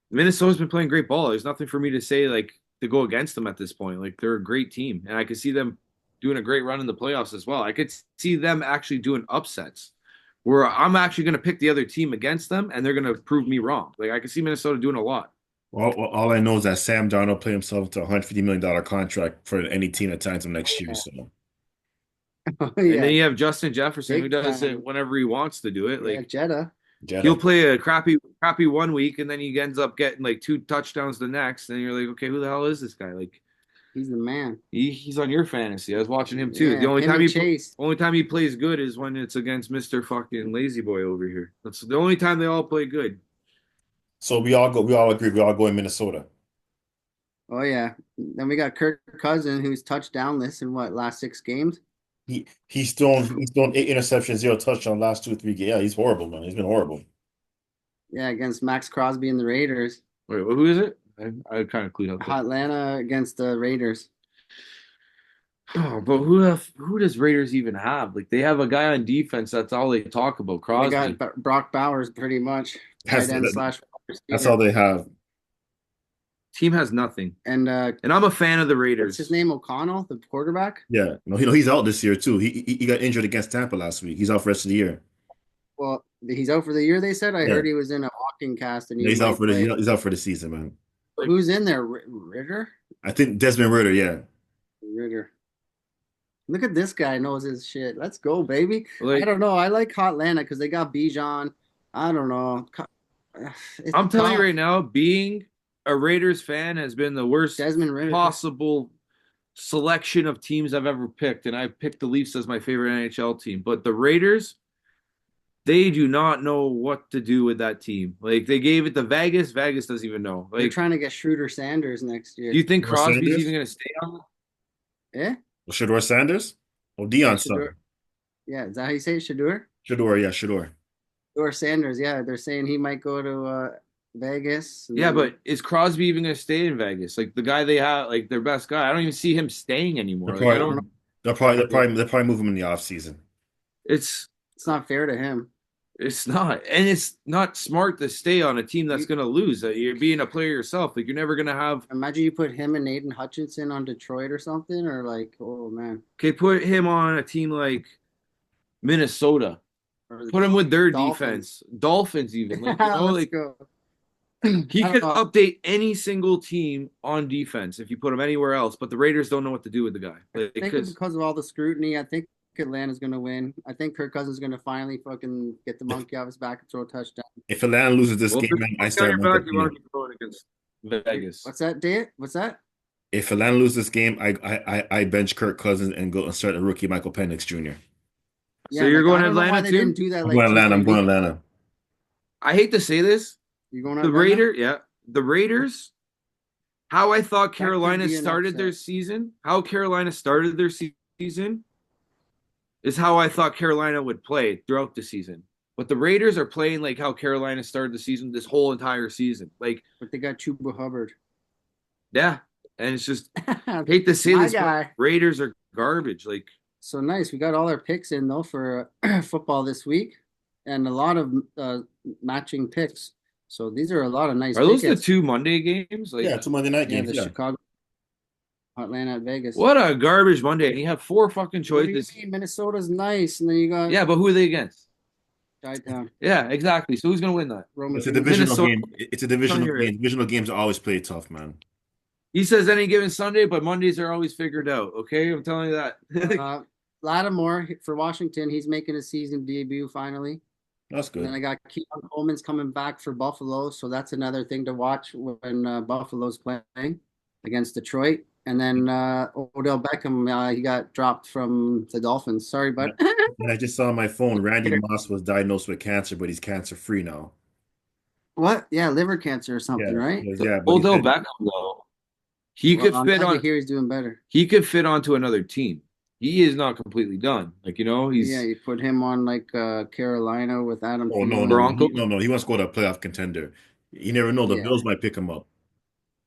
Minnesota's been playing great ball. There's nothing for me to say like to go against them at this point. Like they're a great team, and I could see them doing a great run in the playoffs as well. I could see them actually doing upsets where I'm actually going to pick the other team against them, and they're going to prove me wrong. Like I could see Minnesota doing a lot. Well, all I know is that Sam Darnold played himself to a $150 million contract for any team at times next year. So. And then you have Justin Jefferson, who does it whenever he wants to do it. Like Jetta. He'll play a crappy 1 week, and then he ends up getting like 2 touchdowns the next, and you're like, okay, who the hell is this guy? Like, he's the man. He's on your fantasy. I was watching him too. The only time he plays good is when it's against Mr. fucking Lazy Boy over here. That's the only time they all play good. So we all agree. We all go in Minnesota. Oh yeah. Then we got Kirk Cousins, who's touchdownless in last 6 games. He's thrown 8 interceptions, 0 touchdown last 2 or 3 games. Yeah, he's horrible, man. He's been horrible. Yeah, against Max Crosby and the Raiders. Wait, who is it? I kind of clued up. Atlanta against the Raiders. Oh, but who does Raiders even have? Like they have a guy on defense. That's all they talk about. Crosby. They got Brock Bowers pretty much. That's all they have. Team has nothing. And I'm a fan of the Raiders. What's his name? O'Connell, the quarterback? Yeah. No, he's out this year too. He got injured against Tampa last week. He's out for the rest of the year. Well, he's out for the year, they said. I heard he was in a walking cast and he's out for the season, man. Who's in there? Ritter? I think Desmond Ritter, yeah. Ritter. Look at this guy knows his shit. Let's go, baby. I Like, don't know. I like Hotlanta because they got Bijan. I don't know. It's I'm telling you tough. right now, being a Raiders fan has been the worst Desmond Ritter. possible selection of teams I've ever picked, and I picked the Leafs as my favorite NHL team. But the Raiders, they do not know what to do with that team. Like they gave it to Vegas. Vegas doesn't even know. They're Like, trying to get Schroeder Sanders next do year. you think Or Crosby's Sanders? even going to stay on? Yeah? Shador Sanders? Oh, Yeah, Dion's Shador. son. Yeah, is that how you say it? Shador? Shador, yeah, Shador. Or Sanders, yeah. They're saying he might go to Vegas. And Yeah, then but is Crosby even going to stay in Vegas? Like the guy they have, like their best guy. I don't even see him staying anymore. They'll Like I probably, don't. they'll probably move him in the offseason. It's it's not fair to him. it's not, and it's not smart to stay on a team that's You- going to lose. You're being a player yourself. Like you're never going to have. Imagine you put him and Aiden Hutchinson on Detroit or something, or like, oh man. Okay, put him on a team like Minnesota. Or the Put him with their Dolphins. defense. Dolphins even. Like, Let's like go. he I could don't know. update any single team on defense if you put him anywhere else, but the Raiders don't know what to do with the guy. Like, I think because of all the scrutiny, I think Atlanta's going to win. I think Kirk Cousins is going to finally fucking get the monkey off his back and throw a touchdown. If Atlanta loses this well, game, if man, I you're start on your back, you want Monte. to be going against Vegas. What's that, Dave? What's that? If Atlanta loses this game, I bench Kirk Cousins and go and start a rookie Michael Penix Jr. So you're like, going I don't know why Atlanta they too? didn't do that I'm like going two, Atlanta. I'm three going weeks- Atlanta. I hate to say this. You going The Atlanta? Raider, yeah. The Raiders, how I thought could Carolina be an started their upset. season, how Carolina started their season is how I thought Carolina would play throughout the season. But the Raiders are playing like how Carolina started the season this whole entire season. Like, But they got Chuba Hubbard. yeah. And it's just, I hate to say My this, but guy. Raiders are garbage. Like, So nice. We got all our picks in though for football this week, and a lot of matching picks. So these are a lot of nice. are those the tickets. two Monday games? Like, Yeah, it's a Monday night Yeah, game. the Yeah. Chicago, Atlanta, at Vegas. what a garbage Monday. And you have four fucking What do you choices. mean? Minnesota's nice, and then you got Yeah, but who are they against? Chi-Town, Yeah, exactly. So who's going to win that? Roman. It's a divisional Minnesota- game. It's a divisional Here it game. Divisional games are always play tough, man. He says any given Sunday, but Mondays are always figured out. Okay, I'm telling you that. Lattimore for Washington. He's making his season debut finally. That's And then good. I got Keon Coleman's coming back for Buffalo, so that's another thing to watch when Buffalo's playing against Detroit. And then Odell Beckham, he got dropped from the Dolphins. Sorry, but And I just saw on my phone, Randy Moss was diagnosed with cancer, but he's cancer free now. what? Yeah, liver cancer or something, right? Yeah, but Odell he said- Beckham, though, he Well, could I'm fit glad to on. hear he's doing better. He could fit onto another team. He is not completely done. Like he's Yeah, you put him on like Carolina with Adam. Oh no, Thielen. no, Broncos? He wants to go to a playoff contender. You never know. The Yeah. Bills might pick him up.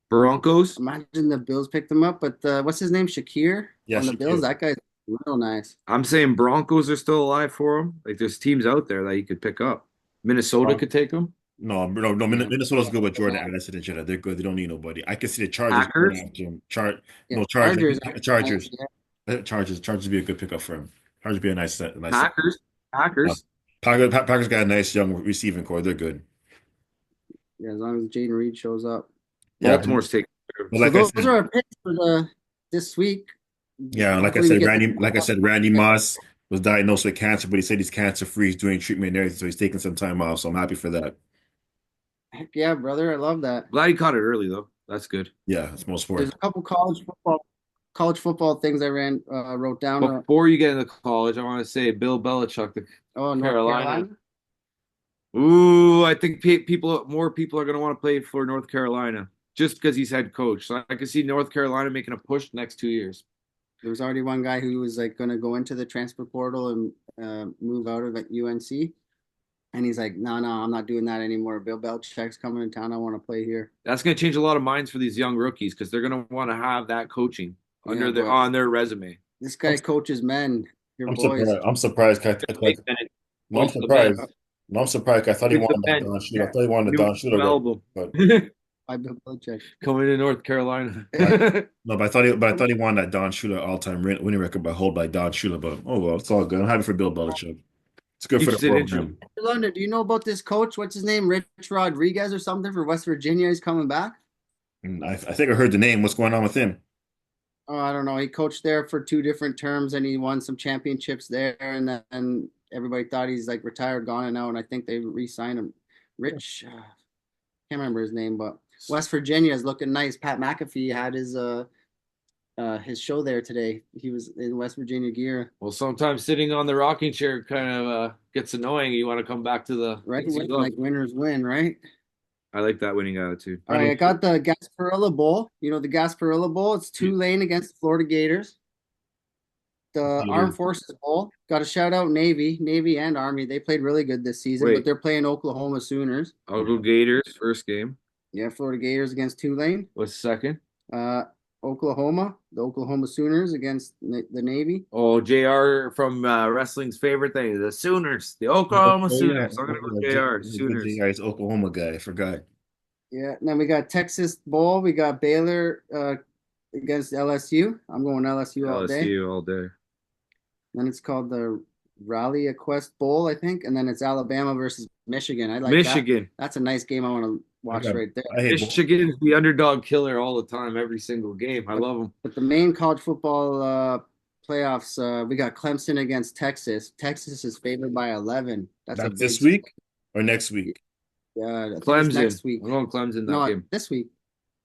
Broncos. Imagine the Bills picked him up, but what's his name? Shakir Yeah, on the Shakir. Bills. That guy's real nice. I'm saying Broncos are still alive for him. Like there's teams out there that he could pick up. Minnesota Bron- could take him. No, Minnesota's good with Jordan Addison and shit. They're good. They don't need nobody. I can see the Chargers Packers? going after him. Yeah, Chargers. Chargers. Chargers would be a good pickup for him. Chargers would be a nice set. Packers. Packers got a nice young receiving core. They're good. Yeah, as long as Jaden Reed shows up. Yeah, Baltimore's taking. but So like I those said, are our picks for this week. yeah, like I Hopefully we said, get Randy Moss was diagnosed with cancer, but he said he's cancer free. He's doing treatment and everything, so he's taking some time off. So I'm happy for that. Heck yeah, brother. I love that. Glad he caught it early though. That's good. Yeah, it's most There's sport. a couple college football things I wrote down. Before you get into college, I want to say Bill Belichick. North Carolina. Ooh, I think more people are going to want to play for North Carolina just because he's head coach. So I can see North Carolina making a push the next 2 years. There was already one guy who was like going to go into the transfer portal and move out of at UNC. And he's like, no, I'm not doing that anymore. Bill Belichick's coming in town. I want to play here. That's going to change a lot of minds for these young rookies because they're going to want to have that coaching Yeah, but on their resume. This guy coaches men. Your I'm boys. surprised. I'm surprised. No, I'm surprised. No, I'm surprised. I thought he wanted that Don Shula. I thought he wanted the Don Shula. album. But By Bill Belichick. Coming to North Carolina. no, but I thought he wanted that Don Shula all-time winning record by hold by Don Shula. But oh well, it's all good. I'm happy for Bill Belichick. It's good for Keeps the it program. interesting. London, do you know about this coach? What's his name? Rich Rodriguez or something for West Virginia? He's coming back. I think I heard the name. What's going on with him? Oh, I don't know. He coached there for 2 different terms and he won some championships there. And then everybody thought he's like retired, gone and out. And I think they re-signed him. Rich, can't remember his name, but West Virginia is looking nice. Pat McAfee had his show there today. He was in West Virginia gear. Well, sometimes sitting on the rocking chair kind of gets annoying. You want to come back to the Right, like winners win, right? I like that winning attitude. All right, I got the Gasparilla Bowl. You know the Gasparilla Bowl? It's Tulane against the Florida Gators. The Armed Forces Bowl. Got to shout out Navy and Army. They played really good this season, Wait. but they're playing Oklahoma Sooners. I'll go Gators first game. Yeah, Florida Gators against Tulane. What's second? Oklahoma, the Oklahoma Sooners against the Navy. Oh, JR from wrestling's favorite thing, the Sooners, the Oklahoma Sooners. I'm gonna go JR Sooners. JR is Oklahoma guy. I forgot. Yeah. Then we got Texas Bowl. We got Baylor against LSU. I'm going LSU all day. LSU all day. Then it's called the Rally Quest Bowl, I think, and then it's Alabama versus Michigan. I like Michigan. that. That's a nice game. I want to watch right there. Michigan's the underdog killer all the time, every single game. I love them. But the main college football playoffs, we got Clemson against Texas. Texas is favored by 11. That's this week or next week? Yeah, Clemson. Next week. I'm going Clemson that game. This week.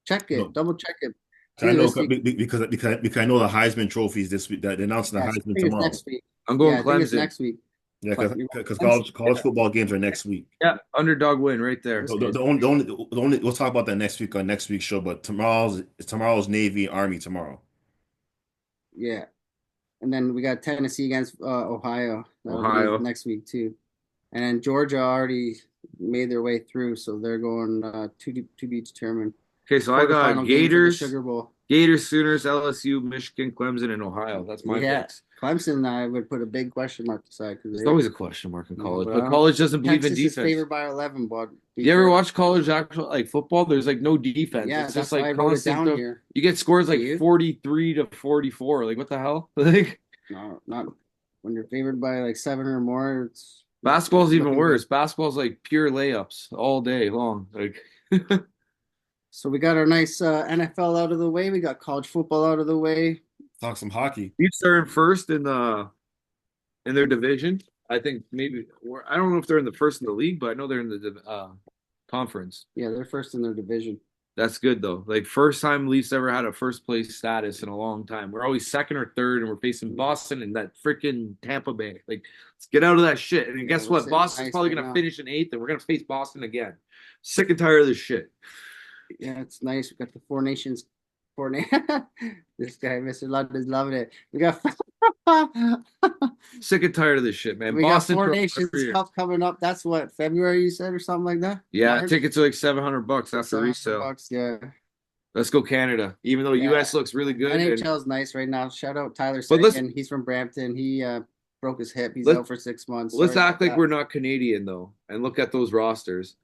Check it. No. Double check it. I know because I know the Heisman trophies this week. That they're announcing the Heisman tomorrow. Next week. I'm going I Clemson. think it's next week. Yeah, because college football games are next week. Yeah, underdog win right there. The only we'll talk about that next week on next week's show. But tomorrow's Navy Army tomorrow. Yeah, and then we got Tennessee against Ohio. Ohio next week too, and then Georgia already made their way through, so they're going to be determined. Okay, so I got Gators, Sugar Bowl. Gators, Sooners, LSU, Michigan, Clemson, and Ohio. That's my picks. Clemson, I would put a big question mark aside because there's always a question mark in college, but college doesn't believe in defense. Texas is favored by 11, bud. You ever watch college actual like football? There's like no defense. Yeah, it's that's just like why I wrote it down here. You get scores like 43 to 44. Like what the hell? Like no, not when you're favored by like 7 or more. Basketball's even worse. Basketball's like pure layups all day long. Like. So we got our nice NFL out of the way. We got college football out of the way. Talk some hockey. Chiefs are in first in their division. I think maybe I don't know if they're in the first in the league, but I know they're in the conference. Yeah, they're first in their division. That's good though. Like first time Leafs ever had a first place status in a long time. We're always second or third, and we're facing Boston and that freaking Tampa Bay. Like, let's get out of that shit. And guess what? Boston's probably gonna finish in 8th, and we're gonna face Boston again. Sick and tired of this shit. Yeah, it's nice. We got the Four Nations. This guy, Mr. London's loving it. We got sick and tired of this shit, man. We Boston got Four Nations Cup coming up. That's what, February you said or something like that? Yeah, March? Tickets are like $700 after resale. Yeah. Let's go Canada. Even though US looks really good. NHL's nice right now. Shout out Tyler Seguin. He's from Brampton. He broke his hip. He's out for 6 months. Let's act like we're not Canadian though, and look at those rosters.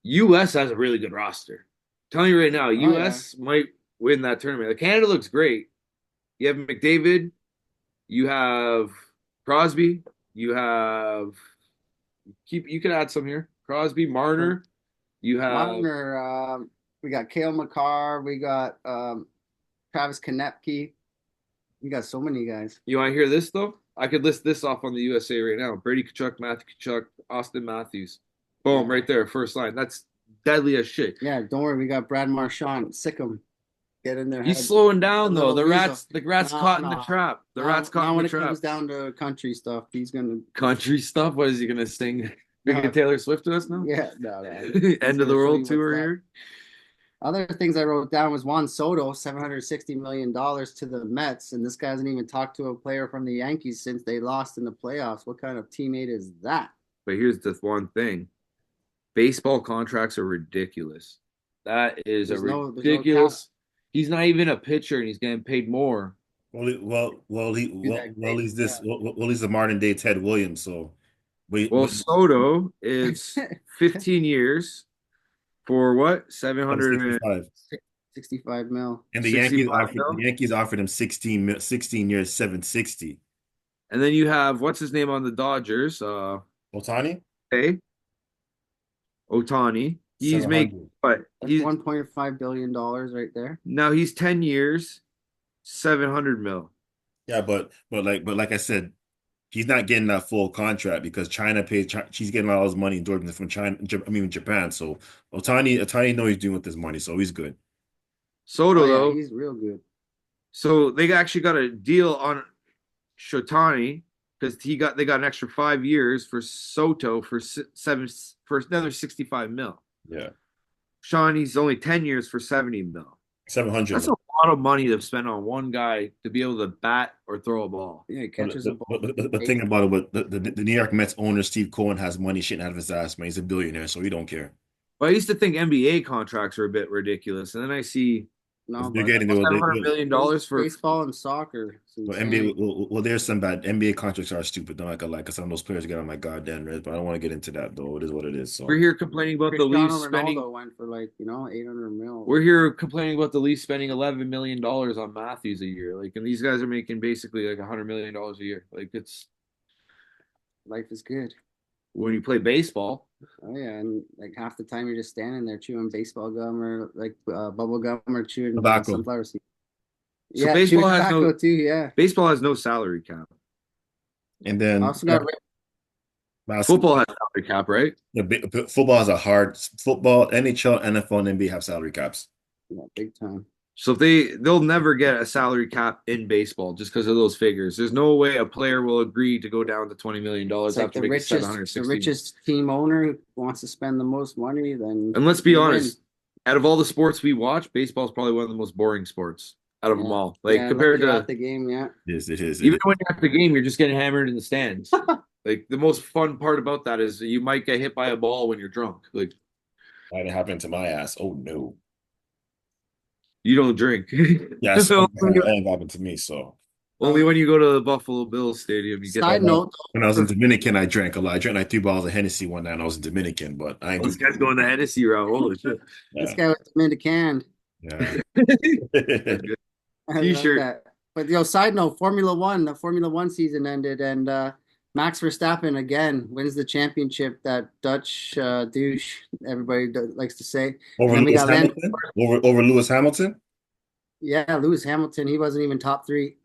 US has a really good roster. I'm telling you right now, US might win that tournament. Like, Canada looks great. You have McDavid, you have Crosby, you could add some here. Crosby, Marner, you have Marner. We got Cale Makar, we got Travis Konecny. We got so many guys. You want to hear this though? I could list this off on the USA right now. Brady Tkachuk, Matthew Tkachuk, Austin Matthews. Boom, right there, first line. That's deadly as shit. Yeah, don't worry. We got Brad Marchand. Sick him. Get in there. He's slowing down though. The rat's caught in the trap. The rat's caught in the trap. When it comes down to country stuff, he's gonna country stuff. What is he gonna sing? Big Taylor Swift to us now? Yeah, no. End of the world tour here. Other things I wrote down was Juan Soto, $760 million to the Mets, and this guy hasn't even talked to a player from the Yankees since they lost in the playoffs. What kind of teammate is that? But here's the one thing. Baseball contracts are ridiculous. That is ridiculous. He's not even a pitcher, and he's getting paid more. He's the modern day Ted Williams. So, Soto is 15 years for what? 65 mil. And the Yankees offered him 16 years, 760. And then you have what's his name on the Dodgers? Ohtani. Hey. Ohtani. He's making what? That's $1.5 billion right there. Now he's 10 years. 700 mil. Yeah, but like I said, he's not getting that full contract because China pays. She's getting all his money endorsement from China. I mean Japan. So Otani know he's doing with his money, so he's good. Soto Oh yeah, though, he's real good. so they actually got a deal on Shotani because they got an extra 5 years for Soto for for another 65 mil. Yeah, Shawnee's only 10 years for 70 mil. 700. That's a lot of money to spend on one guy to be able to bat or throw a ball. Yeah, he But catches a the, ball. but the thing about it, but the New York Mets owner Steve Cohen has money shitting out of his ass, man. He's a billionaire, so he don't care. But I used to think NBA contracts were a bit ridiculous, and then I see No, They're but getting $700 million for. baseball and soccer. It's well, insane. NBA. Well, there's some bad NBA contracts are stupid. Don't like because some of those players get on my goddamn nerves. But I don't want to get into that though. It is what it is. We're So here complaining about the Cristiano Leafs spending. Ronaldo went for like 800 mil. We're here complaining about the Leafs spending $11 million on Matthews a year. Like, and these guys are making basically like $100 million a year. Like, it's Life is good. when you play baseball. Oh yeah, and like half the time you're just standing there chewing baseball gum or like bubble gum or chewing tobacco. sunflower seeds. So Yeah, baseball chewing has tobacco no too. Yeah. baseball has no salary cap. and then Also got Football has salary cap, right? football has a hard football. NHL, NFL, and NBA have salary caps. big time. So if they'll never get a salary cap in baseball just because of those figures. There's no way a player will agree to go down to $20 million It's like after the making richest, 760. the richest team owner who wants to spend the most money. Then And let's be you win. honest, out of all the sports we watch, baseball is probably one of the most boring sports out of them all. Like Yeah, compared unless you're to at the game, yeah. It is. even when you're at the game, you're just getting hammered in the stands. Like the most fun part about that is you might get hit by a ball when you're drunk. Like That happened to my ass. Oh no. you don't drink. Yes, So that ain't happened to me. So only when you go to the Buffalo Bills stadium, you get Side that. note, when I was in Dominican, I drank a lot. I drank like 3 bottles of Hennessy one night, and I was in Dominican. But I ain't This guy's going the Hennessy route. Holy shit! this Yeah, guy was Dominican. yeah. I love T-shirt. that. But side note, Formula One, the Formula One season ended, and Max Verstappen again wins the championship. That Dutch douche, everybody likes to say. Over And then we Lewis got Lando. Hamilton. Over Lewis Hamilton. Yeah, Lewis Hamilton, he wasn't even top three.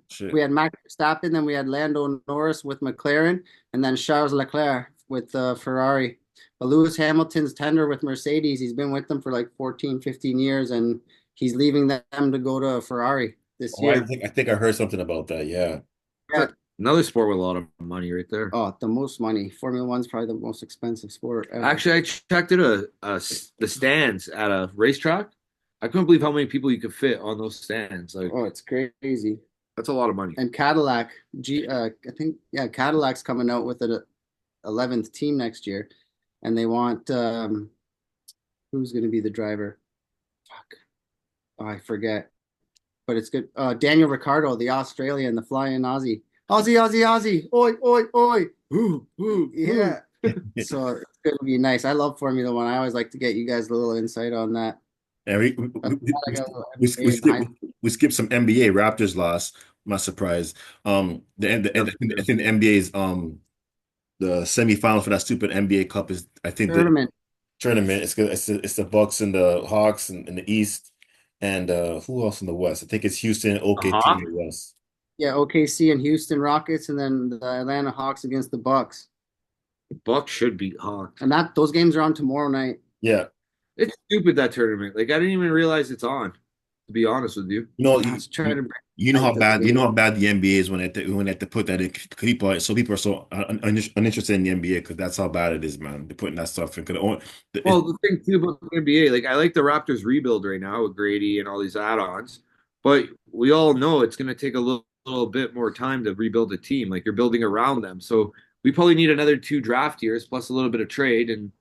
Shit. We had Max Verstappen, then we had Lando Norris with McLaren, and then Charles Leclerc with Ferrari. But Lewis Hamilton's tender with Mercedes, he's been with them for like 14, 15 years, and he's leaving them to go to Ferrari this Oh, I year. think I heard something about that. Yeah. Yeah. Another sport with a lot of money right there. Oh, the most money. Formula One's probably the most expensive sport ever. Actually, I checked it the stands at a racetrack. I couldn't believe how many people you could fit on those stands. Like Oh, it's crazy. that's a lot of money. And Cadillac, I think, yeah, Cadillac's coming out with an 11th team next year, and they want who's going to be the driver? Fuck, oh, I forget, but it's good. Daniel Ricciardo, the Australian, the flying Aussie, Aussie, oi, oi, oi, Ooh, ooh, yeah. So it's going to be nice. I love Formula One. I always like to get you guys a little insight on that. And we skipped some NBA. Raptors lost. I'm not surprised. I think the NBA's the semifinal for that stupid NBA Cup is I think Tournament. the tournament. It's the Bucks and the Hawks in the East, and who else in the West? I think it's Houston, OKC in the West. Yeah, OKC and Houston Rockets, and then the Atlanta Hawks against the Bucks. Bucks should beat Hawks. And those games are on tomorrow night. Yeah. It's stupid that tournament. Like I didn't even realize it's on. To be honest with you, You know how bad the NBA is when they have to put that in. People are so uninterested in the NBA because that's how bad it is, man. They're putting that stuff in. Well, the thing too about the NBA, like I like the Raptors rebuild right now with Grady and all these add-ons, but we all know it's going to take a little bit more time to rebuild a team. Like you're building around them, so we probably need another 2 draft years plus a little bit of trade, and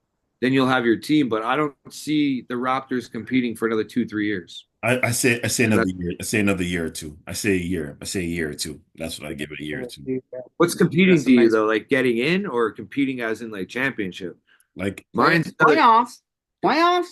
then you'll have your team. But I don't see the Raptors competing for another 2-3 years. I say another year. I say another year or two. I say a year. I say a year or two. That's what I give it, a year or two. What's competing to you though? Like getting in or competing as in like championship? Like Mine's playoffs. I'm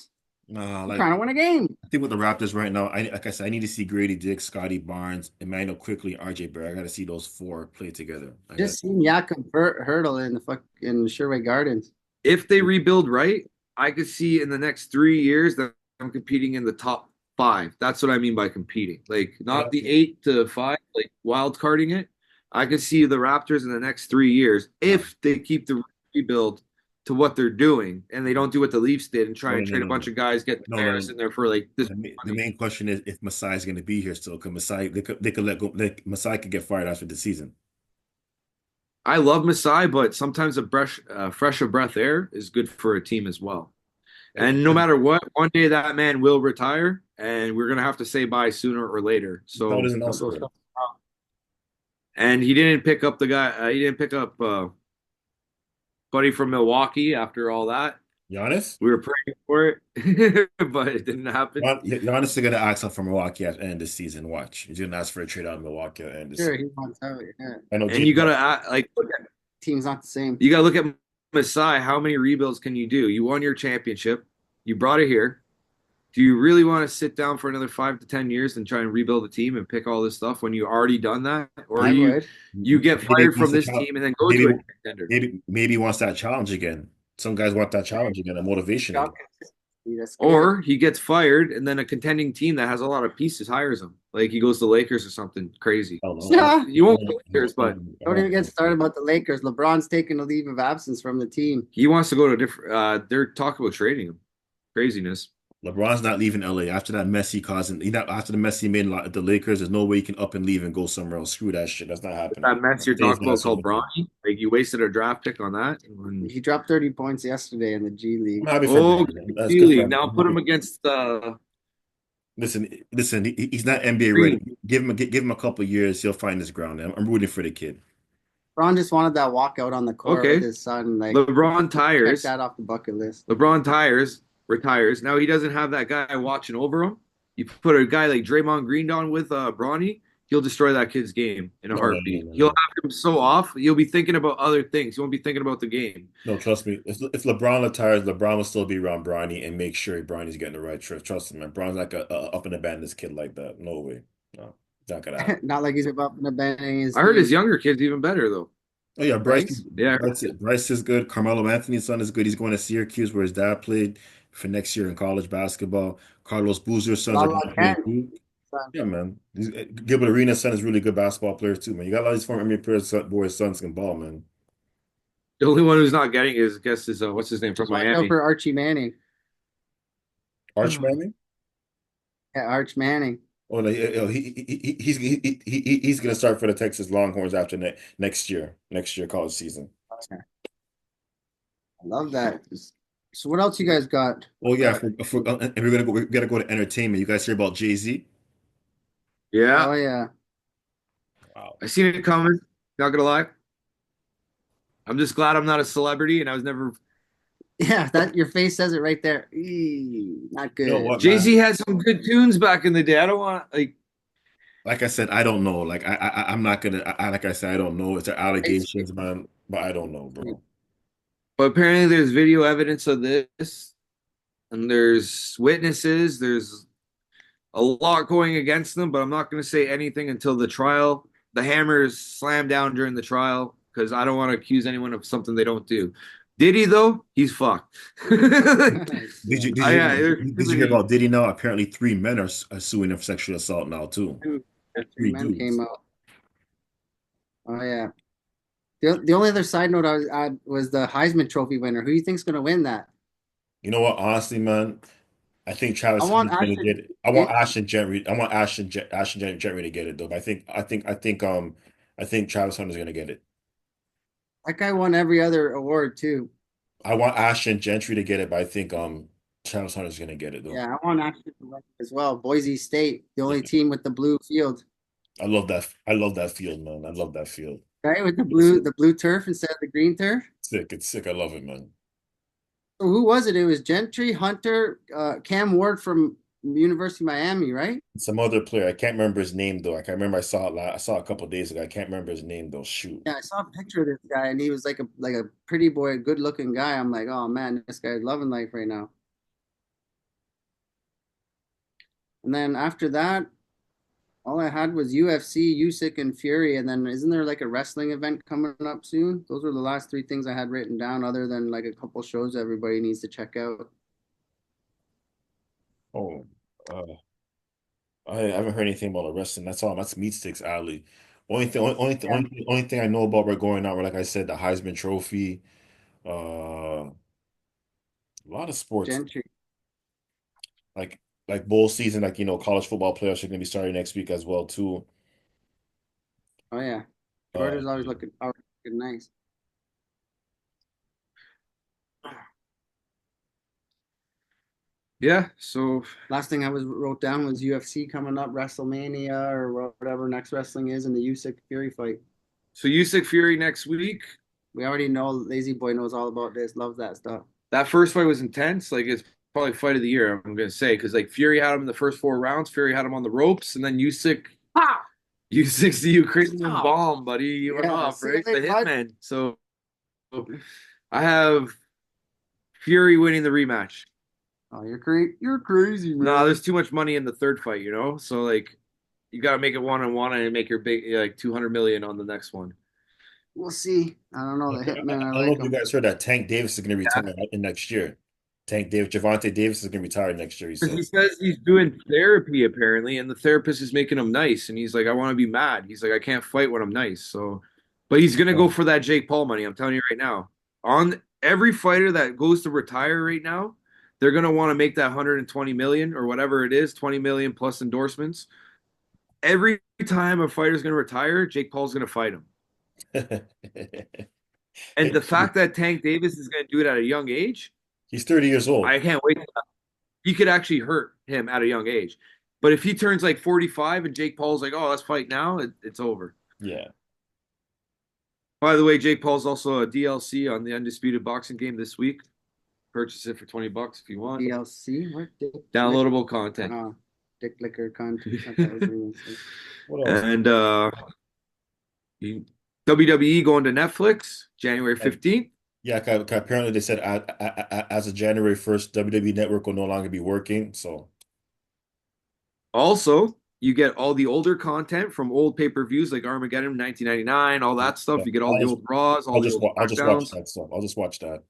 trying to win a game. I think with the Raptors right now, like I said, I need to see Grady Dick, Scotty Barnes, Emmanuel Quickly, RJ Barrett. I got to see those 4 play together. Just seen Jakob Hurdle in the fucking Sherway Gardens. If they rebuild right, I could see in the next 3 years that I'm competing in the top 5. That's what I mean by competing. Like Yeah. not the 8 to 5, like wild carding it. I can see the Raptors in the next 3 years if they keep the rebuild to what they're doing and they don't do what the Leafs did and try No, and no, trade a no, no, bunch of guys, get no, no, Tavares no. in there for like this The money. main question is if Masai is going to be here still. Because Masai, they could let go. Like Masai could get fired after the season. I love Masai, but sometimes fresh of breath air is good for a team as well. And no matter what, one day that man will retire, and we're gonna have to say bye sooner or later. How does So, an elsewhere? and he didn't pick up the guy. He didn't pick up buddy from Milwaukee after all that. Giannis? We were praying for it, but it didn't happen. Giannis is going to ask for Milwaukee at the end of the season. Watch. He's going to ask for a trade out of Milwaukee at the end of the Sure, season. he wants out. Yeah. I know And you Jake. gotta like Team's not the same. you gotta look at Masai. How many rebuilds can you do? You won your championship. You brought it here. Do you really want to sit down for another 5 to 10 years and try and rebuild the team and pick all this stuff when you already done that? Or I would. you get Maybe he fired wants from to this challenge. team and then go Maybe, to a contender? maybe he wants that challenge again. Some guys want that challenge again, a motivation again. Job consistency, that's good. Or he gets fired and then a contending team that has a lot of pieces hires him. Like he goes to Lakers or something crazy. I don't know. Yeah. You won't go to Lakers, but Don't even get started about the Lakers. LeBron's taking a leave of absence from the team. he wants to go to a different they're talking about trading him. Craziness. LeBron's not leaving LA after that mess he caused. After the mess he made at the Lakers, there's no way he can up and leave and go somewhere else. Screw that shit. That's not happening. That mess you're Stays talking about nice called over Bronny. Like you wasted a draft pick on that. And, He dropped 30 points yesterday in the G there. League. I'm happy for oh, him. That's good for Keely. him. Now put him against Listen. He's not NBA ready. Green. Give him a couple years. He'll find his ground. I'm rooting for the kid. LeBron just wanted that walkout on the court Okay. with his son. Like LeBron check tires. that off the bucket list. LeBron tires, retires. Now he doesn't have that guy watching over him. You put a guy like Draymond Green down with Bronny, he'll destroy that kid's game in a heartbeat. No. He'll have him so off, you'll be thinking about other things. You won't be thinking about the game. No, trust me. If LeBron retires, LeBron will still be around Bronny and make sure Bronny's getting the right trust. Trust him, man. Bron's not gonna up and abandon this kid like that. No way. No, it's not gonna happen. Not like he's about to abandoning his I heard team. his younger kid's even better though. Oh yeah, Bryce? Yeah. Bryce is good. Carmelo Anthony's son is good. He's going to Syracuse where his dad played for next year in college basketball. Carlos Boozer's sons are going to play too. Yeah, man. Gilbert Arenas' son is a really good basketball player too, man. You got a lot of these former NBA players, boys' sons can ball, man. The only one who's not getting is what's his name from Watch out Miami. for Archie Manning. Arch Manning? Yeah, Arch Manning. Oh, no, he's gonna start for the Texas Longhorns after next year college season. I love that. So what else you guys got? Oh yeah, and we gotta go to entertainment. You guys hear about Jay-Z? Yeah. Oh yeah. Wow. I seen it coming. Not gonna lie. I'm just glad I'm not a celebrity and I was never. Yeah, that your face says it right there. Not good. You know what, Jay-Z had some good tunes back in the day. I don't want like I said, I don't know. Like I'm not gonna. Like I said, I don't know. It's allegations, man. But I don't know, bro. but apparently there's video evidence of this, and there's witnesses. There's a lot going against them, but I'm not going to say anything until the trial. The hammer is slammed down during the trial because I don't want to accuse anyone of something they don't do. Diddy though, he's fucked. Did you hear about Diddy now? Apparently, 3 men are suing him for sexual assault now too. 3 Men dudes. came out. Oh yeah. The only other side note was the Heisman Trophy winner. Who do you think's going to win that? You know what? Honestly, man, I think Travis I want Hunter's gonna Ashton- get it. I want Ashton Gentry. I want Ashton Gentry to get it though. But I think Travis Hunter's gonna get it. That guy won every other award too. I want Ashton Gentry to get it, but I think Travis Hunter's gonna get it though. Yeah, I want Ashton to win as well. Boise State, the only team with the blue field, I love that. I love that field, man. I love that field. right? With the blue turf instead of the green turf. Sick. It's sick. I love it, man. So who was it? It was Gentry, Hunter, Cam Ward from University of Miami, right? Some other player. I can't remember his name though. I can't remember. I saw a couple days ago. I can't remember his name though. Shoot. Yeah, I saw a picture of this guy, and he was like a pretty boy, good looking guy. I'm like, oh man, this guy's loving life right now. And then after that, all I had was UFC, Usyk, and Fury. And then isn't there like a wrestling event coming up soon? Those were the last 3 things I had written down, other than like a couple shows everybody needs to check out. Oh, I haven't heard anything about the wrestling. That's all. That's meat sticks alley. Only thing, Yeah, only thing I know about we're going out, like I said, the Heisman Trophy. A lot of sports, Gentry. like bowl season, like college football playoffs are gonna be starting next week as well too. Oh yeah, Georgia's always looking nice. Yeah, so Last thing I was wrote down was UFC coming up, WrestleMania or whatever next wrestling is, and the Usyk Fury fight. Usyk Fury next week. We already know Lazy Boy knows all about this, loves that stuff. That first fight was intense. Like it's probably fight of the year, I'm gonna say, because like Fury had him in the first 4 rounds. Fury had him on the ropes, and then Ha! Usyk's the Ukrainian Stop. bomb, buddy. You went Yeah, off, see you right? The later, bud. hitman. So I have Fury winning the rematch. Oh, you're crazy, No, man. there's too much money in the third fight, you know? So like you gotta make it 1-on-1 and make your big like 200 million on the next one. We'll see. I don't know the hitman. I I don't know like if you him. guys heard that Tank Davis is going to retire in next year. Javante Davis is going to retire next year. He Because said. he says he's doing therapy apparently, and the therapist is making him nice, and he's like, I want to be mad. He's like, I can't fight when I'm nice. So, but he's gonna go Oh, for that Jake Paul money. I'm telling you right now. On every fighter that goes to retire right now, they're gonna want to make that 120 million or whatever it is, 20 million plus endorsements. Every time a fighter's gonna retire, Jake Paul's gonna fight him. And the fact that Tank Davis is gonna do it at a young age, he's 30 years old. I can't wait. He could actually hurt him at a young age. But if he turns like 45 and Jake Paul's like, oh, let's fight now, it's over. Yeah. By the way, Jake Paul's also a DLC on the Undisputed Boxing game this week. Purchase it for $20 if you want. DLC? What? Downloadable content. Dick liquor content. I thought it was real. What else? And WWE going to Netflix January 15th. Yeah, apparently they said as of January 1st, WWE Network will no longer be working. So Also, you get all the older content from old pay-per-views like Armageddon 1999, all that stuff. yeah, You get all the old Raws, all the old I'll just watch SmackDowns. that stuff. I'll just watch that.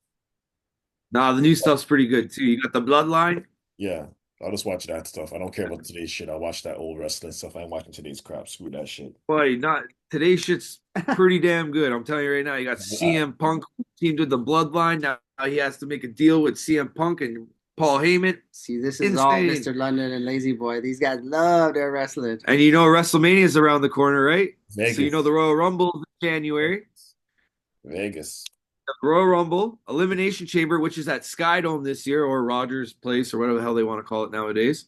Nah, the new stuff's pretty good too. You got the Bloodline. Yeah, I'll just watch that stuff. I don't care about today's shit. I'll watch that old wrestling stuff. I ain't watching today's crap. Screw that shit. Boy, not today's shit's pretty damn good. I'm telling you right now. You got I, CM Punk teamed with the Bloodline. Now he has to make a deal with CM Punk and Paul Heyman. See, this is all Insane. Mr. London and Lazy Boy. These guys love their wrestling. And you know WrestleMania is around the corner, right? Vegas. So you know the Royal Rumble is in January. Vegas. The Royal Rumble, Elimination Chamber, which is at Skydome this year, or Rogers Place, or whatever the hell they want to call it nowadays.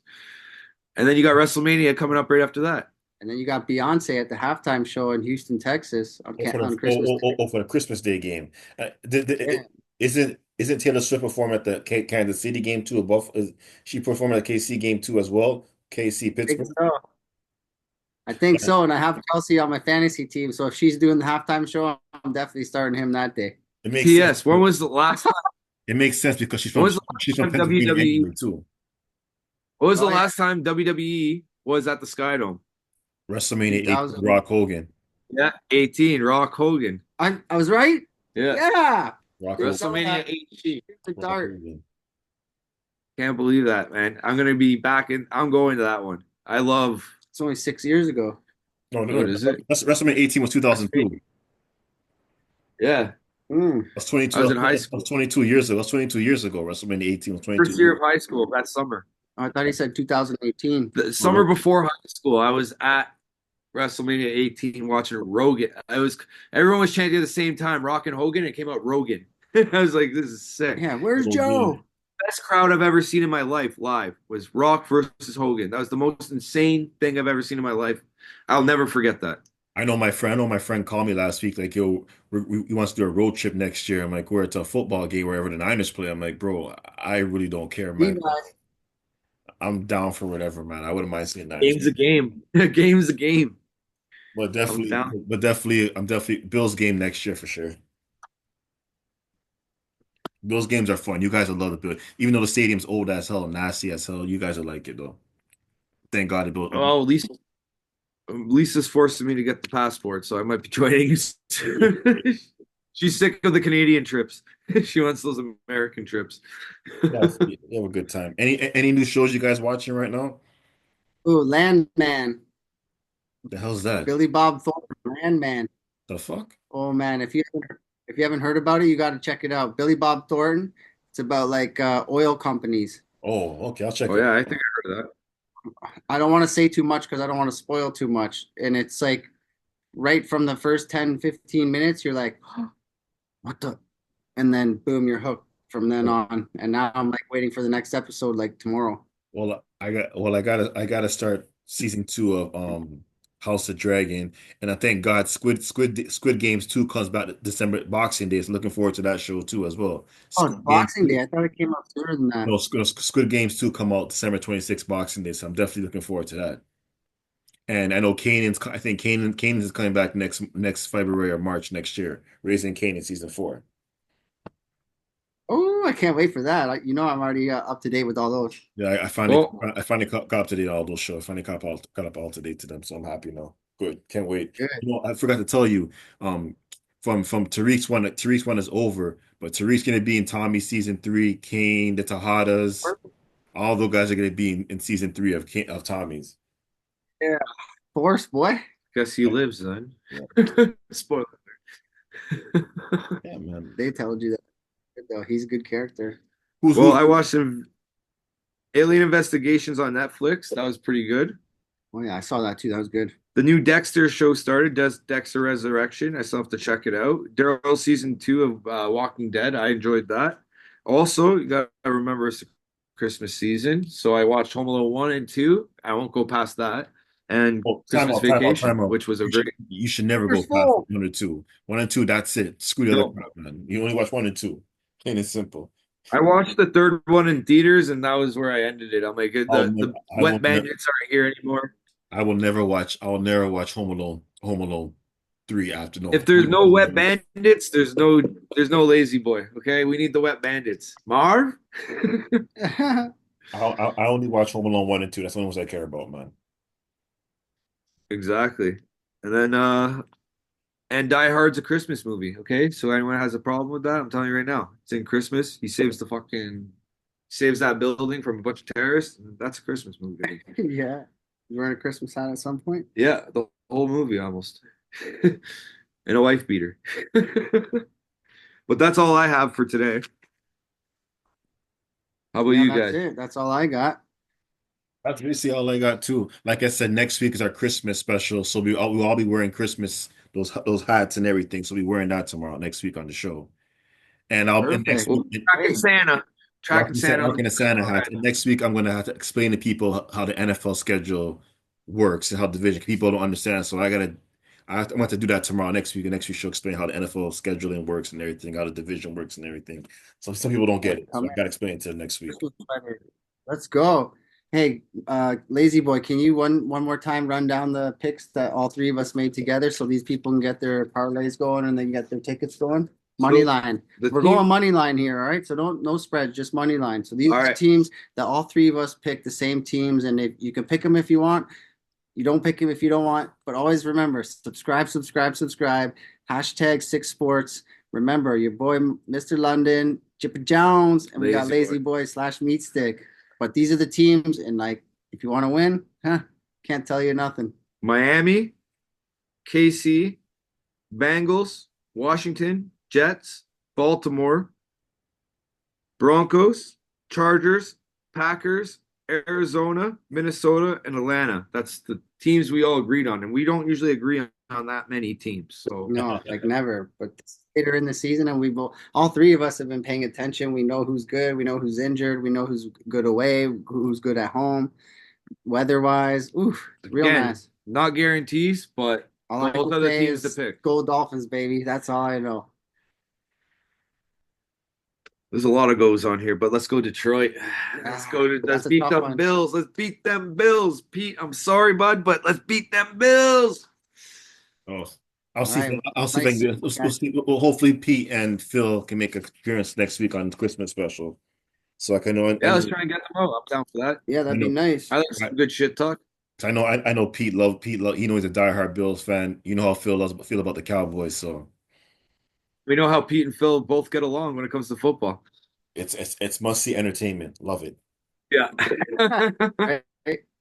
And then you got WrestleMania coming up right after that. And then you got Beyonce at the halftime show in Houston, Texas on Christmas Day. For the Christmas Day game. Yeah. Isn't Taylor Swift performing at the Kansas City game too? Is she performing at the KC game too as well? KC Pittsburgh. I think so. And I have Kelsey on my fantasy team. So if she's doing the halftime show, I'm definitely starting him that day. It makes P.S. sense. When was the last time? It makes sense because she's When from was the she's last from time Pennsylvania WWE? anyway, too. When was the Oh, yeah. last time WWE was at the Skydome? WrestleMania 8, 2000. Rock Hogan. Yeah, 18, Rock Hogan. I was right. Yeah, Yeah. Rock There Hogan. you go. WrestleMania 18. The Rock dart. Hogan. Can't believe that, man. I'm gonna be back in. I'm going to that one. I love. It's only 6 years ago. No, What is it? WrestleMania 18 was 2002. Yeah, That's 22. I was in high That's school. 22 years ago. That's 22 years ago. WrestleMania 18 was 22 First year years. of high school that summer. I thought he said 2018. The summer before high school, I was at WrestleMania 18 watching Rogan. Everyone was chanting at the same time, Rock and Hogan. It came out Rogan. I was like, this is sick. Yeah, where's Oh, Joe? Best crowd I've ever seen in my life live was Rock versus Hogan. That was the most insane thing I've ever seen in my life. I'll never forget that. I know my friend called me last week, like, yo, we wants to do a road trip next year. I'm like, we're at a football game wherever the Niners play. I'm like, bro, I really don't care, man. I'm down for whatever, man. I wouldn't mind seeing Niners. Game's a game. Game's a game. But definitely, down. I'm definitely Bills game next year for sure. Those games are fun. You guys will love the Bills. Even though the stadium's old as hell, nasty as hell, you guys will like it though. Thank God it built. Oh, Lisa's forcing me to get the passport, so I might be joining. She's sick of the Canadian trips. She wants those American trips. You have a good time. Any new shows you guys watching right now? Ooh, Landman. The hell's that? Billy Bob Thornton, Landman. The fuck? Oh man, if you haven't heard about it, you got to check it out. Billy Bob Thornton. It's about like oil companies. Oh, okay, I'll check Oh it. yeah, I think I heard of that. I don't want to say too much because I don't want to spoil too much. And it's like right from the first 10, 15 minutes, you're like, oh, what the? And then boom, you're hooked from then on. And now I'm like waiting for the next episode like tomorrow. I gotta start season 2 of House of Dragon, and I thank God Squid Games 2 comes back December Boxing Day. So looking forward to that show too as well. Oh, it's Squid Games Boxing Day. I thought it came out sooner than that. no, Squid Games 2 come out December 26th Boxing Day, so I'm definitely looking forward to that. And I know I think Kanan's is coming back next February or March next year. Raising Kanan season 4. Oh, I can't wait for that. I'm already up to date with all those. Yeah, Well, I finally got up to date on all those shows. I finally got up all to date to them, so I'm happy now. Good, can't wait. Good. I forgot to tell you, from Tariq's one is over, but Tariq's gonna be in Tommy season 3. Kane, the Tejadas, all those guys are gonna be in season 3 of Tommy's. Yeah. Force, boy. guess he lives then. Yeah, Spoiler. yeah, man. They told you that. Though he's a good character. Well, I watched some Alien Investigations on Netflix. That was pretty good. Oh yeah, I saw that too. That was good. The new Dexter show started, Dexter Resurrection. I still have to check it out. Daryl season 2 of Walking Dead. I enjoyed that. Also, you got to remember it's Christmas season. So I watched Home Alone 1 and 2. I won't go past that. And Oh, Christmas Vacation, which was a great. You should never go There's past full. 1 or 2. 1 and 2, that's it. Screw the other No, crap, man. You only watch 1 and 2. Plain and simple. I watched the third one in theaters, and that was where I ended it. I'm like, the I will wet bandits aren't here anymore. I will never watch Home Alone 3 after no. If there's no wet bandits, there's no lazy boy. Okay, we need the wet bandits. Marv. I only watch Home Alone 1 and 2. That's the only ones I care about, man. Exactly. And then and Die Hard's a Christmas movie, okay? So anyone has a problem with that, I'm telling you right now. It's in Christmas. He saves that building from a bunch of terrorists. And that's a Christmas movie. Yeah. You wearing a Christmas hat at some point? Yeah, the whole movie almost. And a wife beater. But that's all I have for today. How about you That's guys? it. That's all I got. That's basically all I got too. Like I said, next week is our Christmas special, so we'll all be wearing Christmas those hats and everything. So we'll be wearing that tomorrow next week on the show. And I'll and next Perfect. Well, week tracking Santa. Tracking Santa. rocking a Santa hat. And next week I'm going to have to explain to people how the NFL schedule works and how division people don't understand. So I want to do that tomorrow next week. And next week she'll explain how the NFL scheduling works and everything, how the division works and everything. So some people don't get it. So I gotta explain it to them next week. Let's go. Hey, Lazy Boy, can you one more time run down the picks that all three of us made together so these people can get their parlays going and they can get their tickets going? Money line. We're going money line here, all right? So no spread, just money line. So these are the teams that all three of us picked the same teams, and if you can pick them if you want. You don't pick them if you don't want, but always remember, subscribe. Hashtag 6Sports. Remember, your boy, Mr. London, Chipper Jones, and we got Lazy Boy / Meat Stick. But these are the teams, and like, if you want to win, can't tell you nothing. Miami, KC, Bengals, Washington, Jets, Baltimore, Broncos, Chargers, Packers, Arizona, Minnesota, and Atlanta. That's the teams we all agreed on, and we don't usually agree on that many teams. So No, like never. But later in the season, and all three of us have been paying attention. We know who's good. We know who's injured. We know who's good away, who's good at home, weather-wise. Oof, real again, nice. not guarantees, but All both other teams to pick. Go Dolphins, baby. That's all I know. There's a lot of goes on here, but let's go Detroit. Let's beat them Bills. Let's beat them Bills. Pete, I'm sorry, bud, but let's beat them Bills. Oh, I'll see if I can do it. Well, hopefully Pete and Phil can make an appearance next week on the Christmas special. So I can know. Yeah, let's try and get them out. I'm down for that. Yeah, that'd be nice. I like some good shit talk. I know Pete love. He knows he's a diehard Bills fan. You know how Phil feel about the Cowboys, so We know how Pete and Phil both get along when it comes to football. it's must see entertainment. Love it. Yeah. Right.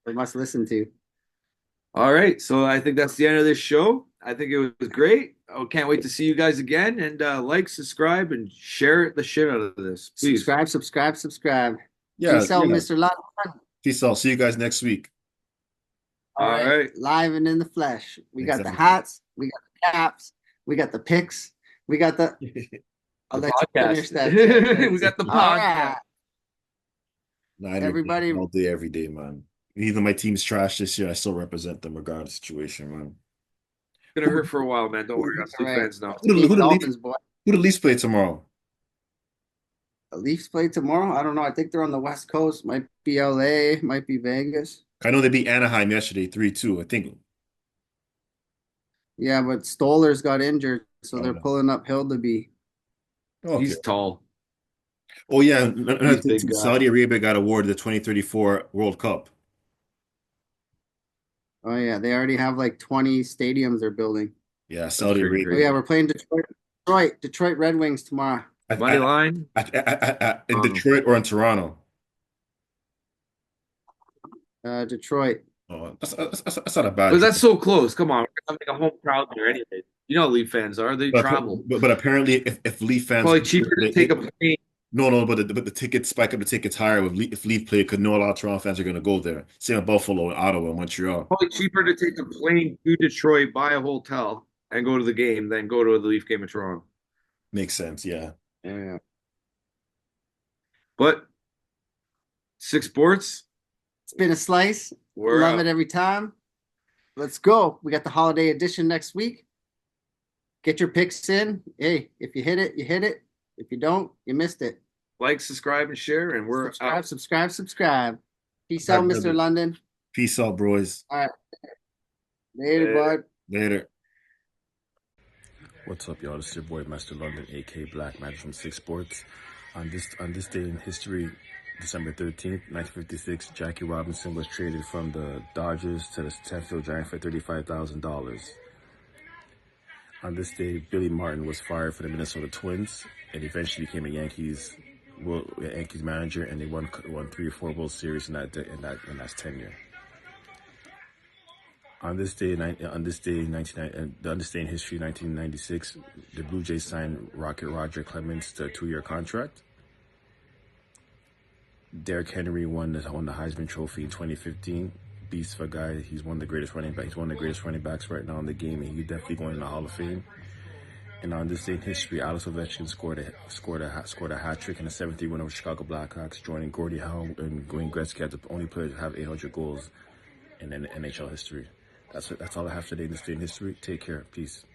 They must listen to. All right, so I think that's the end of this show. I think it was great. I can't wait to see you guys again. And like, subscribe, and share the shit out of this, please. Subscribe, subscribe, subscribe. Yeah, Peace out, yeah. Mr. London. Peace out. See you guys next week. All right. Live and in the flesh. We got the Exactly. hats, we got the caps, we got the picks, we got the. I'll The let you finish podcast. that. We got the All podcast. right. Nah, I make Everybody- all day, every day, man. Even my team's trash this year, I still represent them regardless of the situation, man. It's gonna hurt for a while, man. Don't worry. Us All right. fans know. Who the Dolphins, boy. Leafs play tomorrow? The Leafs play tomorrow. I don't know. I think they're on the West Coast. Might be LA. Might be Vegas. I know they beat Anaheim yesterday, 3-2. I think. Yeah, but Stoller's got injured, so they're no. pulling up Hildeby. Okay. He's tall. Oh yeah, He's big guy. Saudi Arabia got awarded the 2034 World Cup. Oh yeah, they already have like 20 stadiums they're building. Yeah, Saudi freaking Arabia. Oh yeah, we're playing Detroit Red Wings tomorrow. Money line. In Detroit or in Toronto? Detroit. Oh, that's not a bad. But that's so close. Come on, we're having a home crowd there anyway. You know how Leaf fans are. They travel. But apparently, if Leaf fans Probably cheaper to take a plane. No, but the tickets spike up the tickets higher if Leaf play because no, a lot of Toronto fans are going to go there. Same with Buffalo and Ottawa and Montreal. Probably cheaper to take a plane to Detroit, buy a hotel, and go to the game than go to the Leaf game in Toronto. Makes sense, yeah. Yeah. But 6Sports, It's been a slice. we're Love out. it every time. Let's go. We got the holiday edition next week. Get your picks in. Hey, if you hit it, you hit it. If you don't, you missed it. Like, subscribe, and share, and we're out. Subscribe. Peace out, Brother. Mr. London. Peace out, bros. All right. Later, bud. Later. What's up, y'all? This is your boy, Master London, aka Black Magic from 6Sports. On this day in history, December 13th, 1956, Jackie Robinson was traded from the Dodgers to the Tenfield Giants for $35,000. On this day, Billy Martin was fired for the Minnesota Twins and eventually became a Yankees manager, and they won 3 or 4 World Series in that tenure. On this day in history, 1996, the Blue Jays signed Roger Clemens to a 2-year contract. Derrick Henry won the Heisman Trophy in 2015. Beast of a guy. He's one of the greatest running backs. He's one of the greatest running backs right now in the game, and he's definitely going in the Hall of Fame. And on this day in history, Alex Ovechkin scored a hat trick in a 7-3 win over Chicago Blackhawks, joining Gordie Howe and Wayne Gretzky as the only player to have 800 goals in NHL history. That's all I have today in this day in history. Take care. Peace.